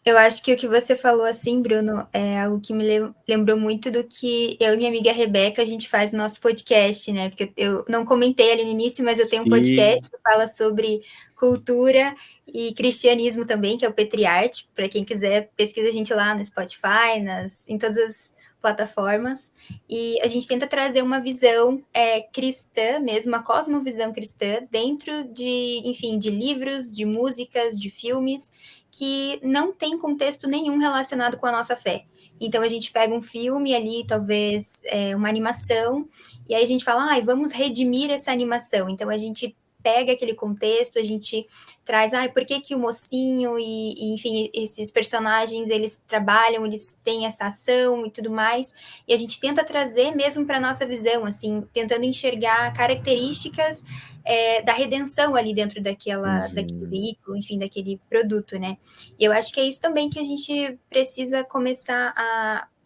Eu acho que o que você falou assim, Bruno, é algo que me lembrou muito do que eu e minha amiga Rebeca, a gente faz no nosso podcast, né? Porque eu não comentei ali no início, mas eu tenho um podcast que fala sobre cultura e cristianismo também, que é o Petriarte. Para quem quiser, pesquisa a gente lá no Spotify, em todas as plataformas. E a gente tenta trazer uma visão cristã mesmo, uma cosmovisão cristã, dentro de, enfim, de livros, de músicas, de filmes, que não tem contexto nenhum relacionado com a nossa fé. Então a gente pega um filme ali, talvez uma animação, e aí a gente fala, vamos redimir essa animação. Então a gente pega aquele contexto, a gente traz, por que que o mocinho e, enfim, esses personagens, eles trabalham, eles têm essa ação e tudo mais, e a gente tenta trazer mesmo para a nossa visão, assim, tentando enxergar características da redenção ali dentro daquele veículo, enfim, daquele produto, né? E eu acho que é isso também que a gente precisa começar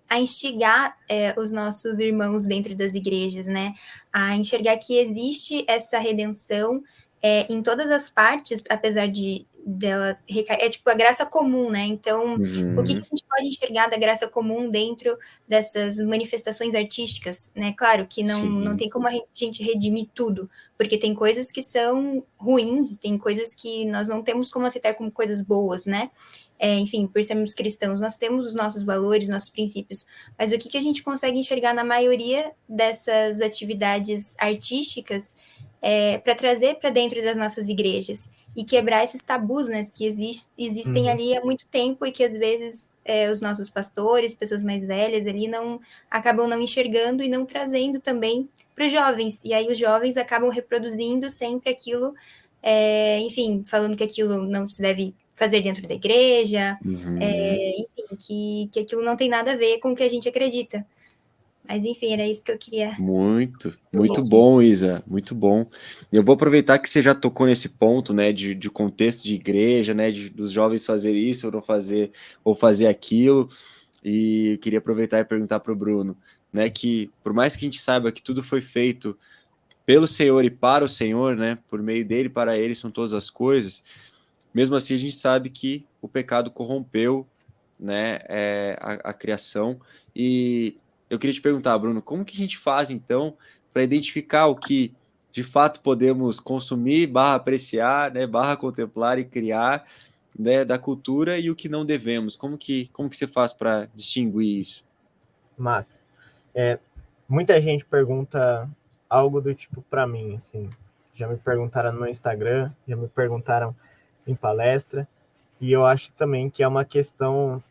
a instigar os nossos irmãos dentro das igrejas, né? A enxergar que existe essa redenção em todas as partes, apesar dela recair, é tipo a graça comum, né? Então, o que a gente pode enxergar da graça comum dentro dessas manifestações artísticas, né? Claro que não tem como a gente redimir tudo, porque tem coisas que são ruins, tem coisas que nós não temos como aceitar como coisas boas, né? Enfim, por sermos cristãos, nós temos os nossos valores, nossos princípios, mas o que a gente consegue enxergar na maioria dessas atividades artísticas para trazer para dentro das nossas igrejas e quebrar esses tabus, né, que existem ali há muito tempo e que às vezes os nossos pastores, pessoas mais velhas ali acabam não enxergando e não trazendo também para os jovens, e aí os jovens acabam reproduzindo sempre aquilo, enfim, falando que aquilo não se deve fazer dentro da igreja, enfim, que aquilo não tem nada a ver com o que a gente acredita. Mas, enfim, era isso que eu queria. Muito bom, Isa, muito bom. Eu vou aproveitar que você já tocou nesse ponto, né, de contexto de igreja, né, dos jovens fazer isso ou não fazer, ou fazer aquilo, e eu queria aproveitar e perguntar para o Bruno, né, que por mais que a gente saiba que tudo foi feito pelo Senhor e para o Senhor, né, por meio dele, para ele são todas as coisas, mesmo assim a gente sabe que o pecado corrompeu, né, a criação. E eu queria te perguntar, Bruno, como que a gente faz então para identificar o que de fato podemos consumir, apreciar, né, contemplar e criar, né, da cultura, e o que não devemos? Como que você faz para distinguir isso? Mas muita gente pergunta algo do tipo para mim, assim. Já me perguntaram no Instagram, já me perguntaram em palestra, e eu acho também que é uma questão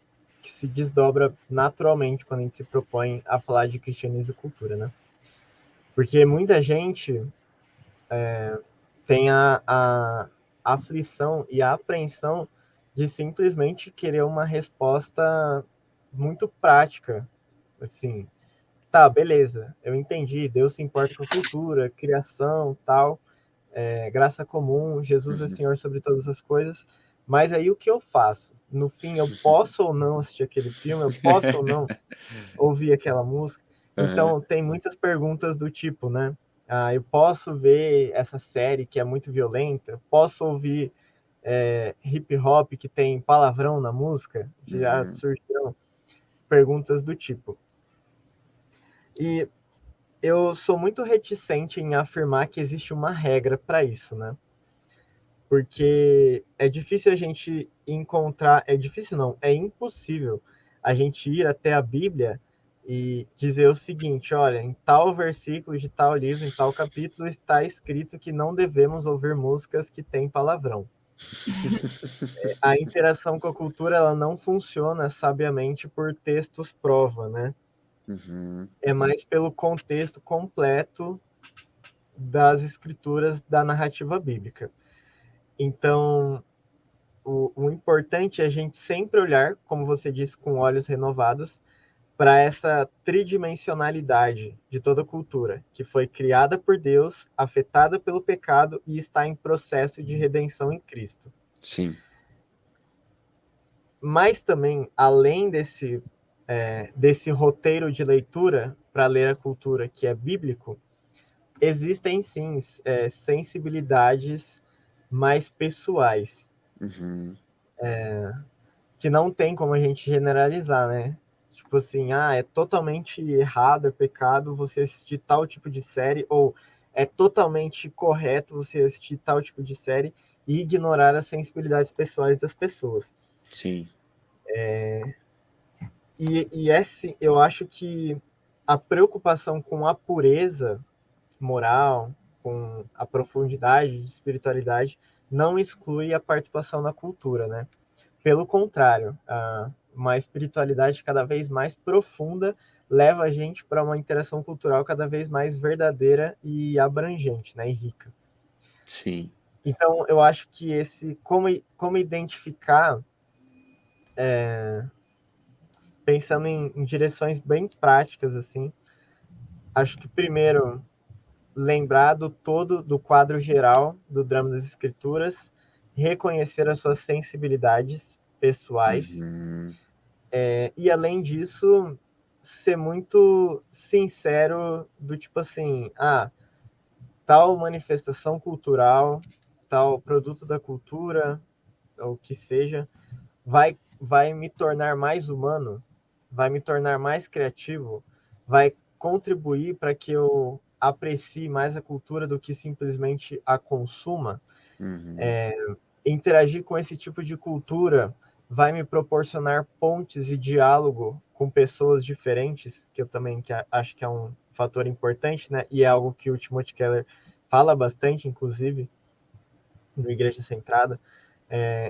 que se desdobra naturalmente quando a gente se propõe a falar de cristianismo e cultura, né? Porque muita gente tem a aflição e a apreensão de simplesmente querer uma resposta muito prática, assim, tá, beleza, eu entendi, Deus se importa com a cultura, criação, tal, graça comum, Jesus é Senhor sobre todas as coisas, mas aí o que eu faço? No fim, eu posso ou não assistir aquele filme, eu posso ou não ouvir aquela música? Aham. Então, tem muitas perguntas do tipo, né? Ah, eu posso ver essa série que é muito violenta? Posso ouvir hip hop que tem palavrão na música? Já Uhum. surgiram perguntas do tipo. E eu sou muito reticente em afirmar que existe uma regra para isso, né? Porque é difícil a gente encontrar, é difícil não, é impossível a gente ir até a Bíblia e dizer o seguinte, olha, em tal versículo de tal livro, em tal capítulo está escrito que não devemos ouvir músicas que têm palavrão. A interação com a cultura ela não funciona sabiamente por textos prova, né? Uhum. É mais pelo contexto completo das escrituras da narrativa bíblica. Então, o importante é a gente sempre olhar, como você disse, com olhos renovados, para essa tridimensionalidade de toda cultura, que foi criada por Deus, afetada pelo pecado e está em processo de redenção em Cristo. Sim. Mas também, além desse roteiro de leitura para ler a cultura que é bíblico, existem sim sensibilidades mais pessoais, Uhum. que não tem como a gente generalizar, né? Tipo assim, é totalmente errado, é pecado você assistir tal tipo de série, ou é totalmente correto você assistir tal tipo de série e ignorar as sensibilidades pessoais das pessoas. Sim. Eu acho que a preocupação com a pureza moral, com a profundidade de espiritualidade, não exclui a participação na cultura, né? Pelo contrário, uma espiritualidade cada vez mais profunda leva a gente para uma interação cultural cada vez mais verdadeira e abrangente, né, e rica. Sim. Então, eu acho que como identificar, pensando em direções bem práticas, assim, acho que primeiro lembrar do todo, do quadro geral do drama das escrituras, reconhecer as suas sensibilidades pessoais, Uhum. e além disso, ser muito sincero do tipo assim, tal manifestação cultural, tal produto da cultura, ou o que seja, vai me tornar mais humano, vai me tornar mais criativo, vai contribuir para que eu aprecie mais a cultura do que simplesmente a consuma. Uhum. Interagir com esse tipo de cultura vai me proporcionar pontes e diálogo com pessoas diferentes, que eu também acho que é um fator importante, né? E é algo que o Timothy Keller fala bastante, inclusive, no Igreja Centrada.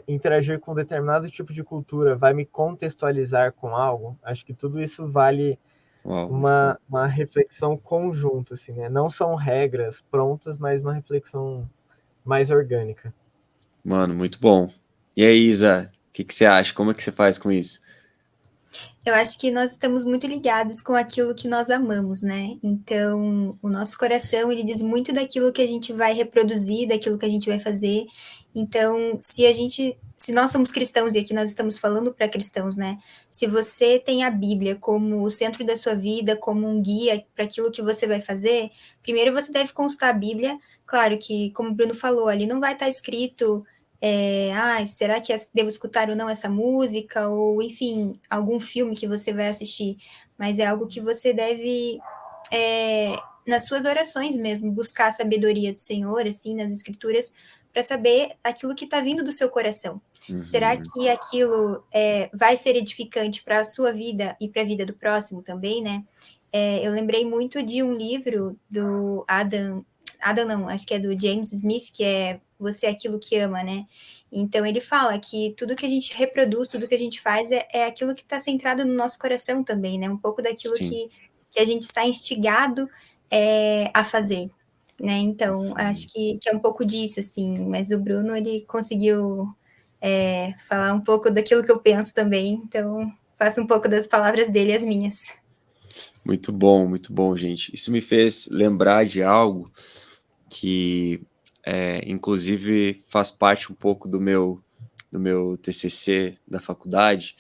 Interagir com determinado tipo de cultura vai me contextualizar com algo. Acho que tudo isso vale Uau, muito bom. uma reflexão conjunta, assim, né? Não são regras prontas, mas uma reflexão mais orgânica. Mano, muito bom. E aí, Isa, o que que você acha? Como é que você faz com isso? Eu acho que nós estamos muito ligados com aquilo que nós amamos, né? Então, o nosso coração, ele diz muito daquilo que a gente vai reproduzir, daquilo que a gente vai fazer. Então, se nós somos cristãos, e aqui nós estamos falando para cristãos, né? Se você tem a Bíblia como o centro da sua vida, como um guia para aquilo que você vai fazer, primeiro você deve consultar a Bíblia. Claro que, como o Bruno falou, ali não vai estar escrito será que devo escutar ou não essa música? Ou, enfim, algum filme que você vai assistir. Mas é algo que você deve, nas suas orações mesmo, buscar a sabedoria do Senhor, assim, nas escrituras, para saber aquilo que está vindo do seu coração. Será Uhum. que aquilo vai ser edificante para a sua vida e para a vida do próximo também, né? Eu lembrei muito de um livro do Adam não, acho que é do James Smith, que é Você é Aquilo que Ama, né? Então ele fala que tudo que a gente reproduz, tudo que a gente faz é aquilo que está centrado no nosso coração também, né? Um pouco daquilo Sim. que a gente está instigado a fazer, né? Então acho que é um pouco disso, assim. Mas o Bruno, ele conseguiu falar um pouco daquilo que eu penso também, então faço um pouco das palavras dele as minhas. muito bom, gente. Isso me fez lembrar de algo que, inclusive, faz parte um pouco do meu TCC da faculdade.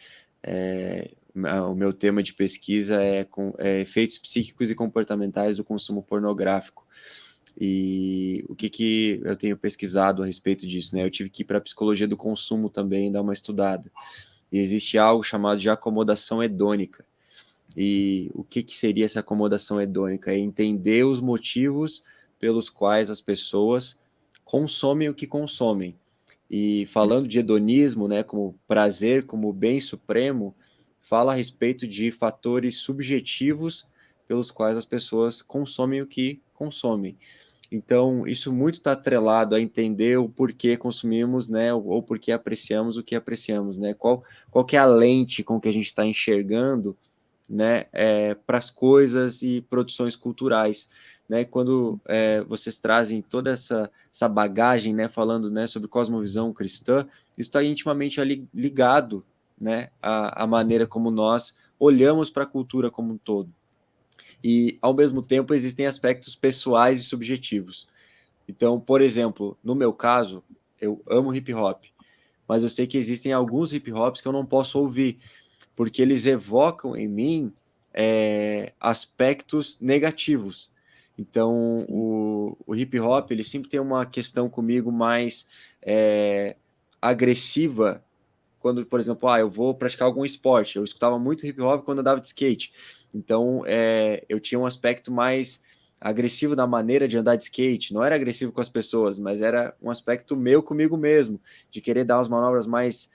O meu tema de pesquisa é efeitos psíquicos e comportamentais do consumo pornográfico. E o que eu tenho pesquisado a respeito disso, né? Eu tive que ir para a psicologia do consumo também, dar uma estudada. E existe algo chamado de acomodação hedônica. E o que seria essa acomodação hedônica? É entender os motivos pelos quais as pessoas consomem o que consomem. E falando de hedonismo, né, como prazer, como bem supremo, fala a respeito de fatores subjetivos pelos quais as pessoas consomem o que consomem. Então, isso muito está atrelado a entender o porquê consumimos, né, ou porquê apreciamos o que apreciamos, né? Qual que é a lente com que a gente está enxergando, né, para as coisas e produções culturais, né? Quando vocês trazem toda essa bagagem, né, falando, né, sobre cosmovisão cristã, isso está intimamente ali ligado, né, à maneira como nós olhamos para a cultura como um todo. E, ao mesmo tempo, existem aspectos pessoais e subjetivos. Então, por exemplo, no meu caso, eu amo hip hop, mas eu sei que existem alguns hip hops que eu não posso ouvir, porque eles evocam em mim aspectos negativos. Então, o hip hop, ele sempre tem uma questão comigo mais agressiva, quando, por exemplo, eu vou praticar algum esporte. Eu escutava muito hip hop quando eu andava de skate. Então, eu tinha um aspecto mais agressivo na maneira de andar de skate. Não era agressivo com as pessoas, mas era um aspecto meu comigo mesmo, de querer dar umas manobras mais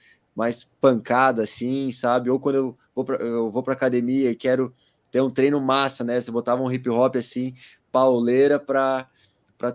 pancada, assim, sabe? Ou quando eu vou para academia e quero ter um treino massa, né? Você botava um hip hop assim, pauleira, para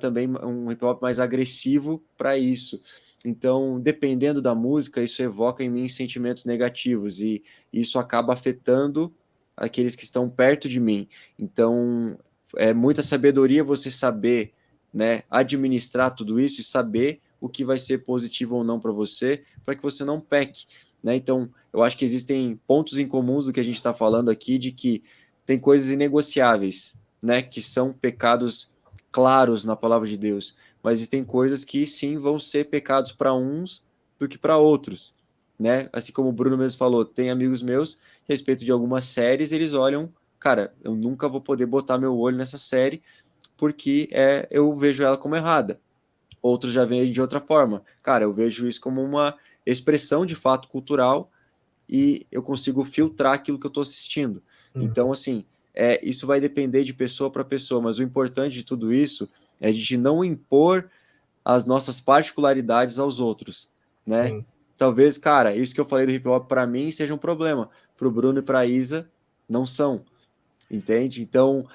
também um hip hop mais agressivo para isso. Então, dependendo da música, isso evoca em mim sentimentos negativos e isso acaba afetando aqueles que estão perto de mim. Então, é muita sabedoria você saber, né, administrar tudo isso e saber o que vai ser positivo ou não para você, para que você não peque, né? Então, eu acho que existem pontos em comuns do que a gente está falando aqui, de que tem coisas inegociáveis, né, que são pecados claros na palavra de Deus, mas existem coisas que sim vão ser pecados para uns do que para outros, né? Assim como o Bruno mesmo falou, tem amigos meus a respeito de algumas séries, eles olham, cara, eu nunca vou poder botar meu olho nessa série porque eu vejo ela como errada. Outros já veem de outra forma. Cara, eu vejo isso como uma expressão de fato cultural e eu consigo filtrar aquilo que eu estou assistindo. Então, assim, isso vai depender de pessoa para pessoa, mas o importante de tudo isso é a gente não impor as nossas particularidades aos outros, né? Sim. Talvez, cara, isso que eu falei do hip hop para mim seja um problema, para o Bruno e para a Isa não são, entende? Então,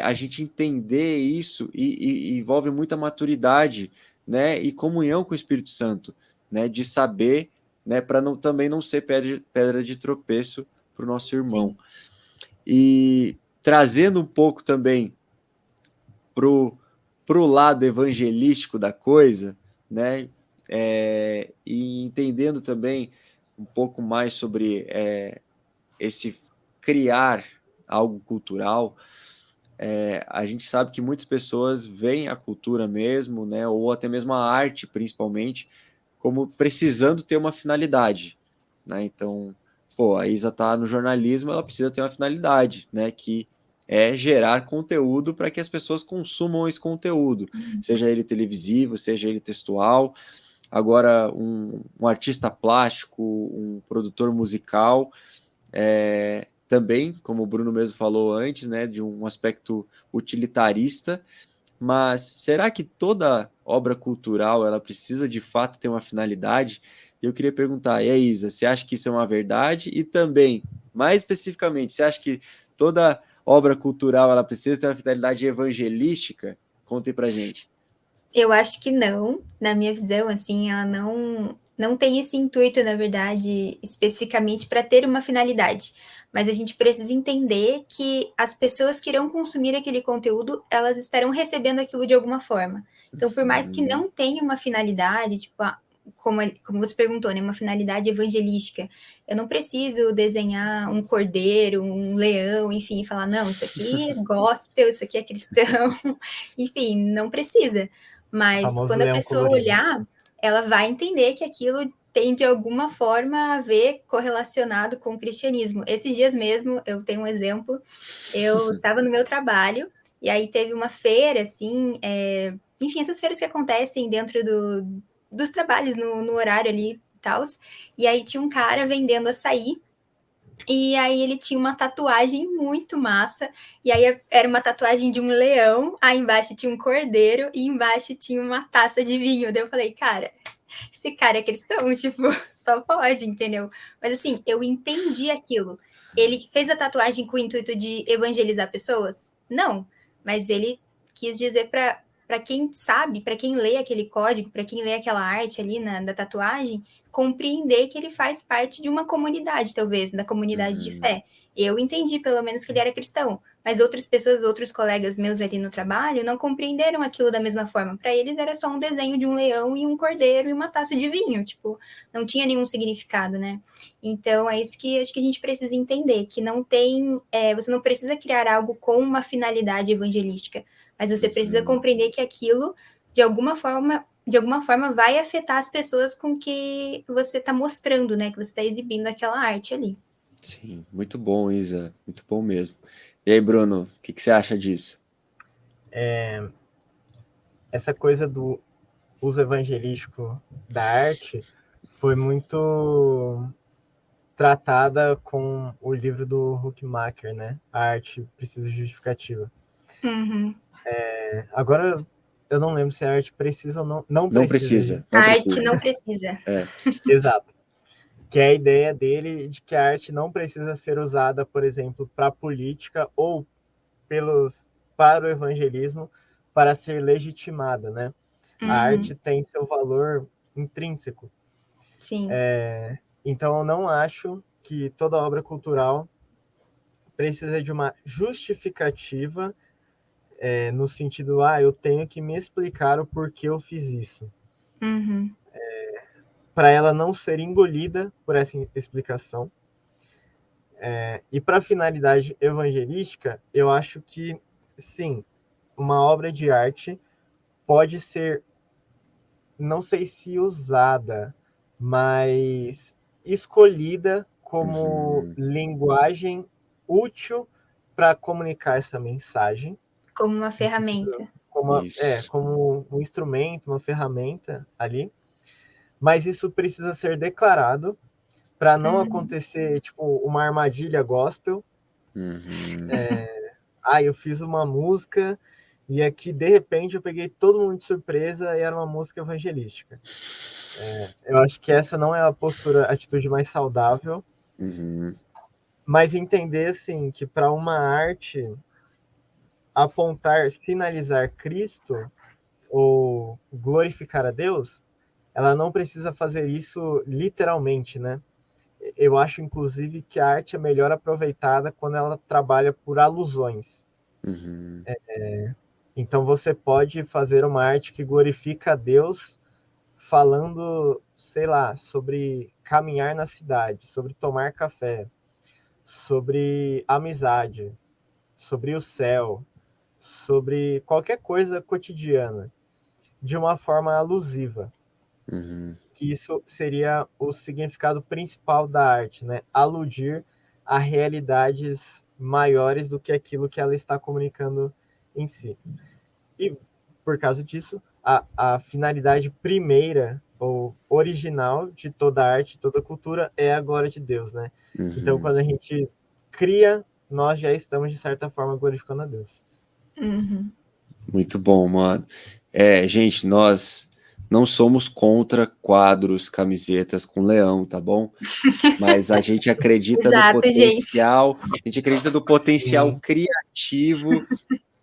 a gente entender isso e envolve muita maturidade, né? E comunhão com o Espírito Santo, né? De saber, né? Para também não ser pedra de tropeço para o nosso irmão. Sim. E trazendo um pouco também pro lado evangelístico da coisa, né? E entendendo também um pouco mais sobre esse criar algo cultural, a gente sabe que muitas pessoas veem a cultura mesmo, né? Ou até mesmo a arte, principalmente, como precisando ter uma finalidade, né? Então, pô, a Isa tá no jornalismo, ela precisa ter uma finalidade, né? Que é gerar conteúdo para que as pessoas consumam esse conteúdo, seja ele televisivo, seja ele textual. Agora, um artista plástico, um produtor musical, também, como o Bruno mesmo falou antes, né, de um aspecto utilitarista, mas será que toda obra cultural ela precisa de fato ter uma finalidade? Eu queria perguntar, e aí, Isa, você acha que isso é uma verdade? E também, mais especificamente, você acha que toda obra cultural ela precisa ter uma finalidade evangelística? Conte pra gente. Eu acho que não, na minha visão, assim, ela não tem esse intuito, na verdade, especificamente para ter uma finalidade. Mas a gente precisa entender que as pessoas que irão consumir aquele conteúdo, elas estarão recebendo aquilo de alguma forma. Então, por mais que não tenha uma finalidade, tipo, como você perguntou, né, uma finalidade evangelística. Eu não preciso desenhar um cordeiro, um leão, enfim, e falar, não, isso aqui é gospel, isso aqui é cristão, enfim, não precisa. Mas Famoso quando a leão pessoa colorido. olhar, ela vai entender que aquilo tem de alguma forma a ver correlacionado com o cristianismo. Esses dias mesmo, eu tenho um exemplo, eu estava no meu trabalho, e aí teve uma feira, assim, enfim, essas feiras que acontecem dentro dos trabalhos no horário ali e tal. E aí tinha um cara vendendo açaí. E aí ele tinha uma tatuagem muito massa. E aí era uma tatuagem de um leão. Aí embaixo tinha um cordeiro. E embaixo tinha uma taça de vinho. Daí eu falei, cara, esse cara é cristão, tipo, só pode, entendeu? Mas assim, eu entendi aquilo. Ele fez a tatuagem com o intuito de evangelizar pessoas? Não. Mas ele quis dizer para quem sabe, para quem lê aquele código, para quem lê aquela arte ali da tatuagem, compreender que ele faz parte de uma comunidade, talvez, da comunidade de fé. Eu entendi, pelo menos, que ele era cristão, mas outras pessoas, outros colegas meus ali no trabalho, não compreenderam aquilo da mesma forma. Para eles era só um desenho de um leão e um cordeiro e uma taça de vinho, tipo, não tinha nenhum significado, né? Então, é isso que acho que a gente precisa entender, que não tem, você não precisa criar algo com uma finalidade evangelística, mas você precisa compreender que aquilo, de alguma forma vai afetar as pessoas com que você está mostrando, né? Que você está exibindo aquela arte ali. Sim, muito bom, Isa. Muito bom mesmo. E aí, Bruno, o que você acha disso? Essa coisa do uso evangelístico da arte foi muito tratada com o livro do Huckmacher, né? A arte precisa de justificativa. Uhum. Agora, eu não lembro se a arte precisa ou não. Não precisa. A arte não precisa. Exato. Que é a ideia dele de que a arte não precisa ser usada, por exemplo, para a política ou para o evangelismo para ser legitimada, né? A arte tem seu valor intrínseco. Sim. Então, eu não acho que toda obra cultural precisa de uma justificativa no sentido, eu tenho que me explicar o porquê eu fiz isso. Para ela não ser engolida por essa explicação. E para a finalidade evangelística, eu acho que, sim, uma obra de arte pode ser, não sei se usada, mas escolhida como linguagem útil para comunicar essa mensagem. Como uma ferramenta. Como um instrumento, uma ferramenta ali. Mas isso precisa ser declarado para não acontecer, tipo, uma armadilha gospel. Eu fiz uma música e aqui, de repente, eu peguei todo mundo de surpresa e era uma música evangelística. Eu acho que essa não é a atitude mais saudável. Mas entender, assim, que para uma arte apontar, sinalizar Cristo ou glorificar a Deus, ela não precisa fazer isso literalmente, né? Eu acho, inclusive, que a arte é melhor aproveitada quando ela trabalha por alusões. Então, você pode fazer uma arte que glorifica a Deus falando, sei lá, sobre caminhar na cidade, sobre tomar café, sobre amizade, sobre o céu, sobre qualquer coisa cotidiana, de uma forma alusiva. Que isso seria o significado principal da arte, né? Aludir a realidades maiores do que aquilo que ela está comunicando em si. E, por causa disso, a finalidade primeira ou original de toda arte, toda cultura é a glória de Deus, né? Então, quando a gente cria, nós já estamos, de certa forma, glorificando a Deus. Muito bom, mano. Gente, nós não somos contra quadros, camisetas com leão, tá bom? Mas a gente acredita no potencial, a gente acredita no potencial criativo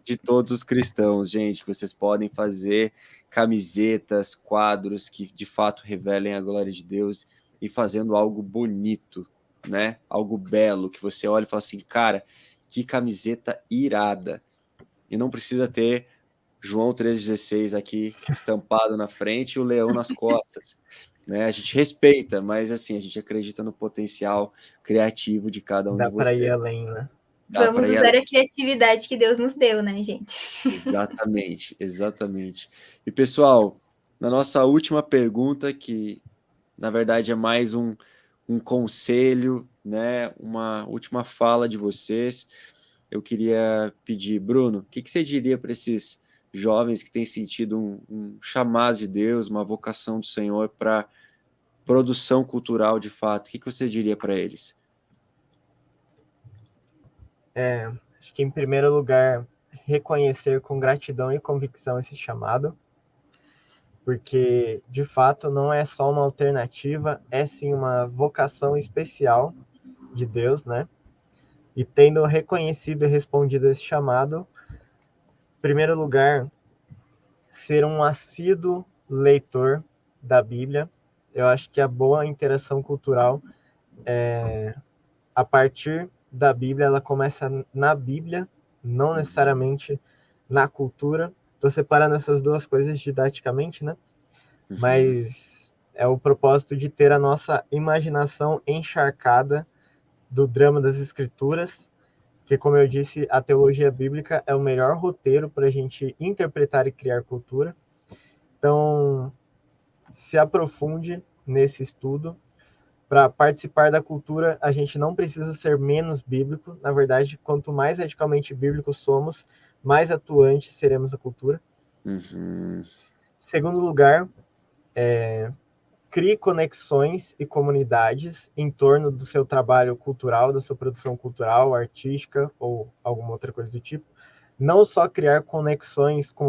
de todos os cristãos, gente, que vocês podem fazer camisetas, quadros que de fato revelem a glória de Deus e fazendo algo bonito, né? Algo belo, que você olha e fala assim, cara, que camiseta irada. E não precisa ter João 3,16 aqui estampado na frente e o leão nas costas. Né? A gente respeita, mas assim, a gente acredita no potencial criativo de cada um Dá de para ir vocês. além, né? Dá Vamos para ir usar a criatividade que Deus nos deu, né, gente? Exatamente, exatamente. E pessoal, na nossa última pergunta, que na verdade é mais um conselho, né? Uma última fala de vocês. Eu queria pedir, Bruno, o que você diria para esses jovens que têm sentido um chamado de Deus, uma vocação do Senhor para produção cultural de fato? O que você diria para eles? Acho que, em primeiro lugar, reconhecer com gratidão e convicção esse chamado, porque, de fato, não é só uma alternativa, é sim uma vocação especial de Deus, né? E tendo reconhecido e respondido esse chamado, em primeiro lugar, ser um assíduo leitor da Bíblia. Eu acho que a boa interação cultural, a partir da Bíblia, ela começa na Bíblia, não necessariamente na cultura. Estou separando essas duas coisas didaticamente, né? Mas é o propósito de ter a nossa imaginação encharcada do drama das Escrituras, que, como eu disse, a teologia bíblica é o melhor roteiro para a gente interpretar e criar cultura. Então, se aprofunde nesse estudo. Para participar da cultura, a gente não precisa ser menos bíblico. Na verdade, quanto mais radicalmente bíblicos somos, mais atuantes seremos a cultura. Segundo lugar, crie conexões e comunidades em torno do seu trabalho cultural, da sua produção cultural, artística ou alguma outra coisa do tipo. Não só criar conexões com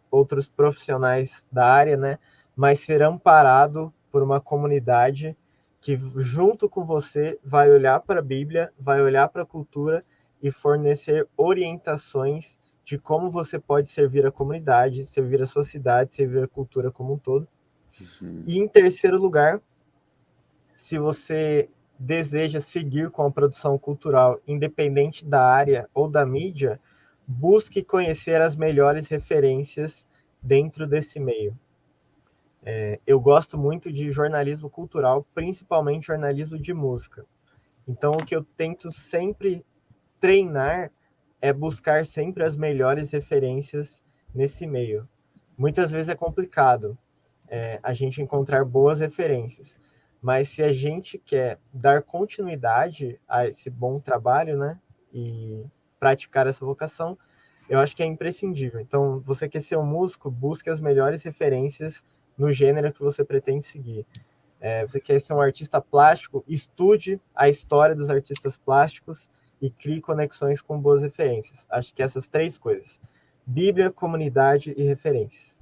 outros profissionais da área, né, mas ser amparado por uma comunidade que, junto com você, vai olhar para a Bíblia, vai olhar para a cultura e fornecer orientações de como você pode servir a comunidade, servir a sua cidade, servir a cultura como um todo. E, em terceiro lugar, se você deseja seguir com a produção cultural, independente da área ou da mídia, busque conhecer as melhores referências dentro desse meio. Eu gosto muito de jornalismo cultural, principalmente jornalismo de música. Então, o que eu tento sempre treinar é buscar sempre as melhores referências nesse meio. Muitas vezes é complicado a gente encontrar boas referências, mas se a gente quer dar continuidade a esse bom trabalho, né, e praticar essa vocação, eu acho que é imprescindível. Então, você quer ser um músico, busque as melhores referências no gênero que você pretende seguir. Você quer ser um artista plástico, estude a história dos artistas plásticos e crie conexões com boas referências. Acho que essas três coisas: Bíblia, comunidade e referências.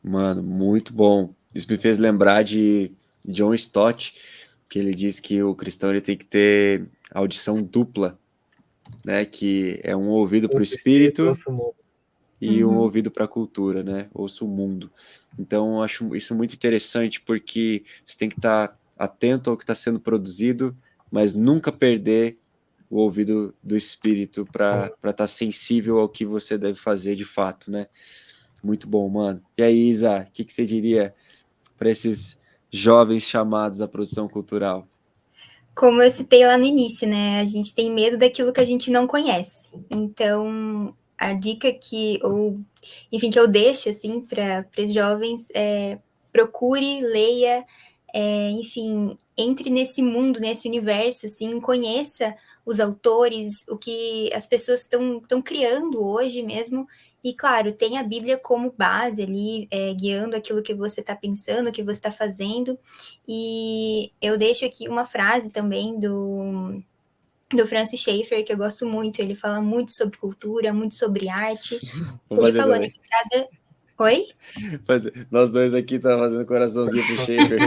Mano, muito bom. Isso me fez lembrar de John Stott, que ele diz que o cristão ele tem que ter audição dupla, né? Que é um ouvido para o espírito e um ouvido para a cultura, né? Ouço o mundo. Então, eu acho isso muito interessante, porque você tem que estar atento ao que está sendo produzido, mas nunca perder o ouvido do espírito para estar sensível ao que você deve fazer de fato, né? Muito bom, mano. E aí, Isa, o que você diria para esses jovens chamados à produção cultural? Como eu citei lá no início, né? A gente tem medo daquilo que a gente não conhece. Então, a dica que eu deixo assim para os jovens é procure, leia, enfim, entre nesse mundo, nesse universo, assim, conheça os autores, o que as pessoas estão criando hoje mesmo. E, claro, tem a Bíblia como base ali, guiando aquilo que você está pensando, o que você está fazendo. E eu deixo aqui uma frase também do Francis Schaeffer, que eu gosto muito. Ele fala muito sobre cultura, muito sobre arte. Ele falou, né, que cada... Oi? Nós dois aqui estamos fazendo coraçãozinho pro Schaeffer.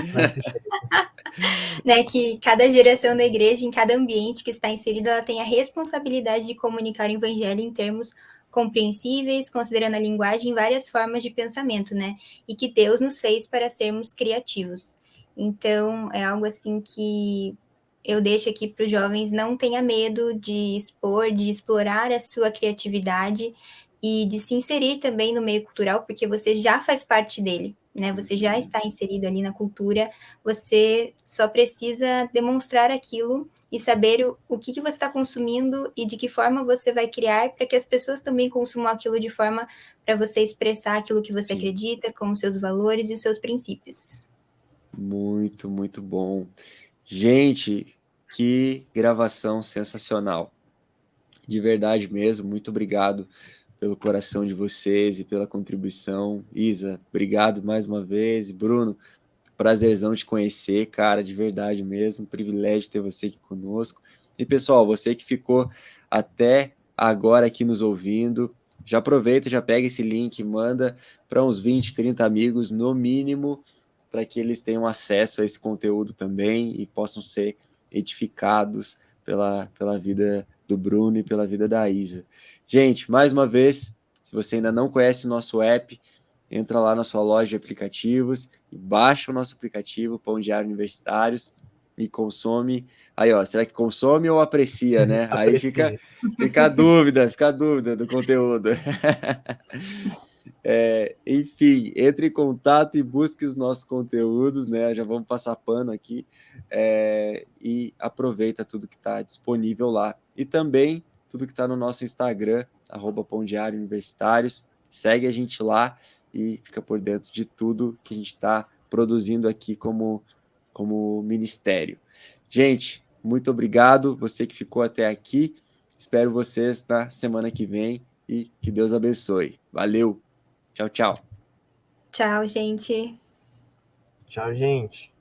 Né, que cada geração da igreja, em cada ambiente que está inserida, ela tem a responsabilidade de comunicar o evangelho em termos compreensíveis, considerando a linguagem em várias formas de pensamento, né? E que Deus nos fez para sermos criativos. Então, é algo assim que eu deixo aqui para os jovens: não tenha medo de expor, de explorar a sua criatividade, e de se inserir também no meio cultural, porque você já faz parte dele, né? Você já está inserido ali na cultura, você só precisa demonstrar aquilo e saber o que você está consumindo e de que forma você vai criar para que as pessoas também consumam aquilo de forma para você expressar aquilo que você acredita, com os seus valores e os seus princípios. Muito, muito bom. Gente, que gravação sensacional. De verdade mesmo, muito obrigado pelo coração de vocês e pela contribuição. Isa, obrigado mais uma vez. Bruno, prazerzão te conhecer, cara, de verdade mesmo. Privilégio ter você aqui conosco. E pessoal, você que ficou até agora aqui nos ouvindo, já aproveita, já pega esse link, manda para uns 20, 30 amigos no mínimo, para que eles tenham acesso a esse conteúdo também e possam ser edificados pela vida do Bruno e pela vida da Isa. Gente, mais uma vez, se você ainda não conhece o nosso app, entra lá na sua loja de aplicativos e baixa o nosso aplicativo Pão Diário Universitários e consome. Aí, ó, será que consome ou aprecia, né? Aí Aprecia. fica a dúvida do conteúdo. Enfim, entre em contato e busque os nossos conteúdos, né? Já vamos passar pano aqui e aproveita tudo que está disponível lá. E também tudo que está no nosso Instagram, @Pão Diário Universitários. Segue a gente lá e fica por dentro de tudo que a gente está produzindo aqui como ministério. Gente, muito obrigado, você que ficou até aqui. Espero vocês na semana que vem e que Deus abençoe. Valeu! Tchau, tchau. Tchau, gente. Tchau, gente.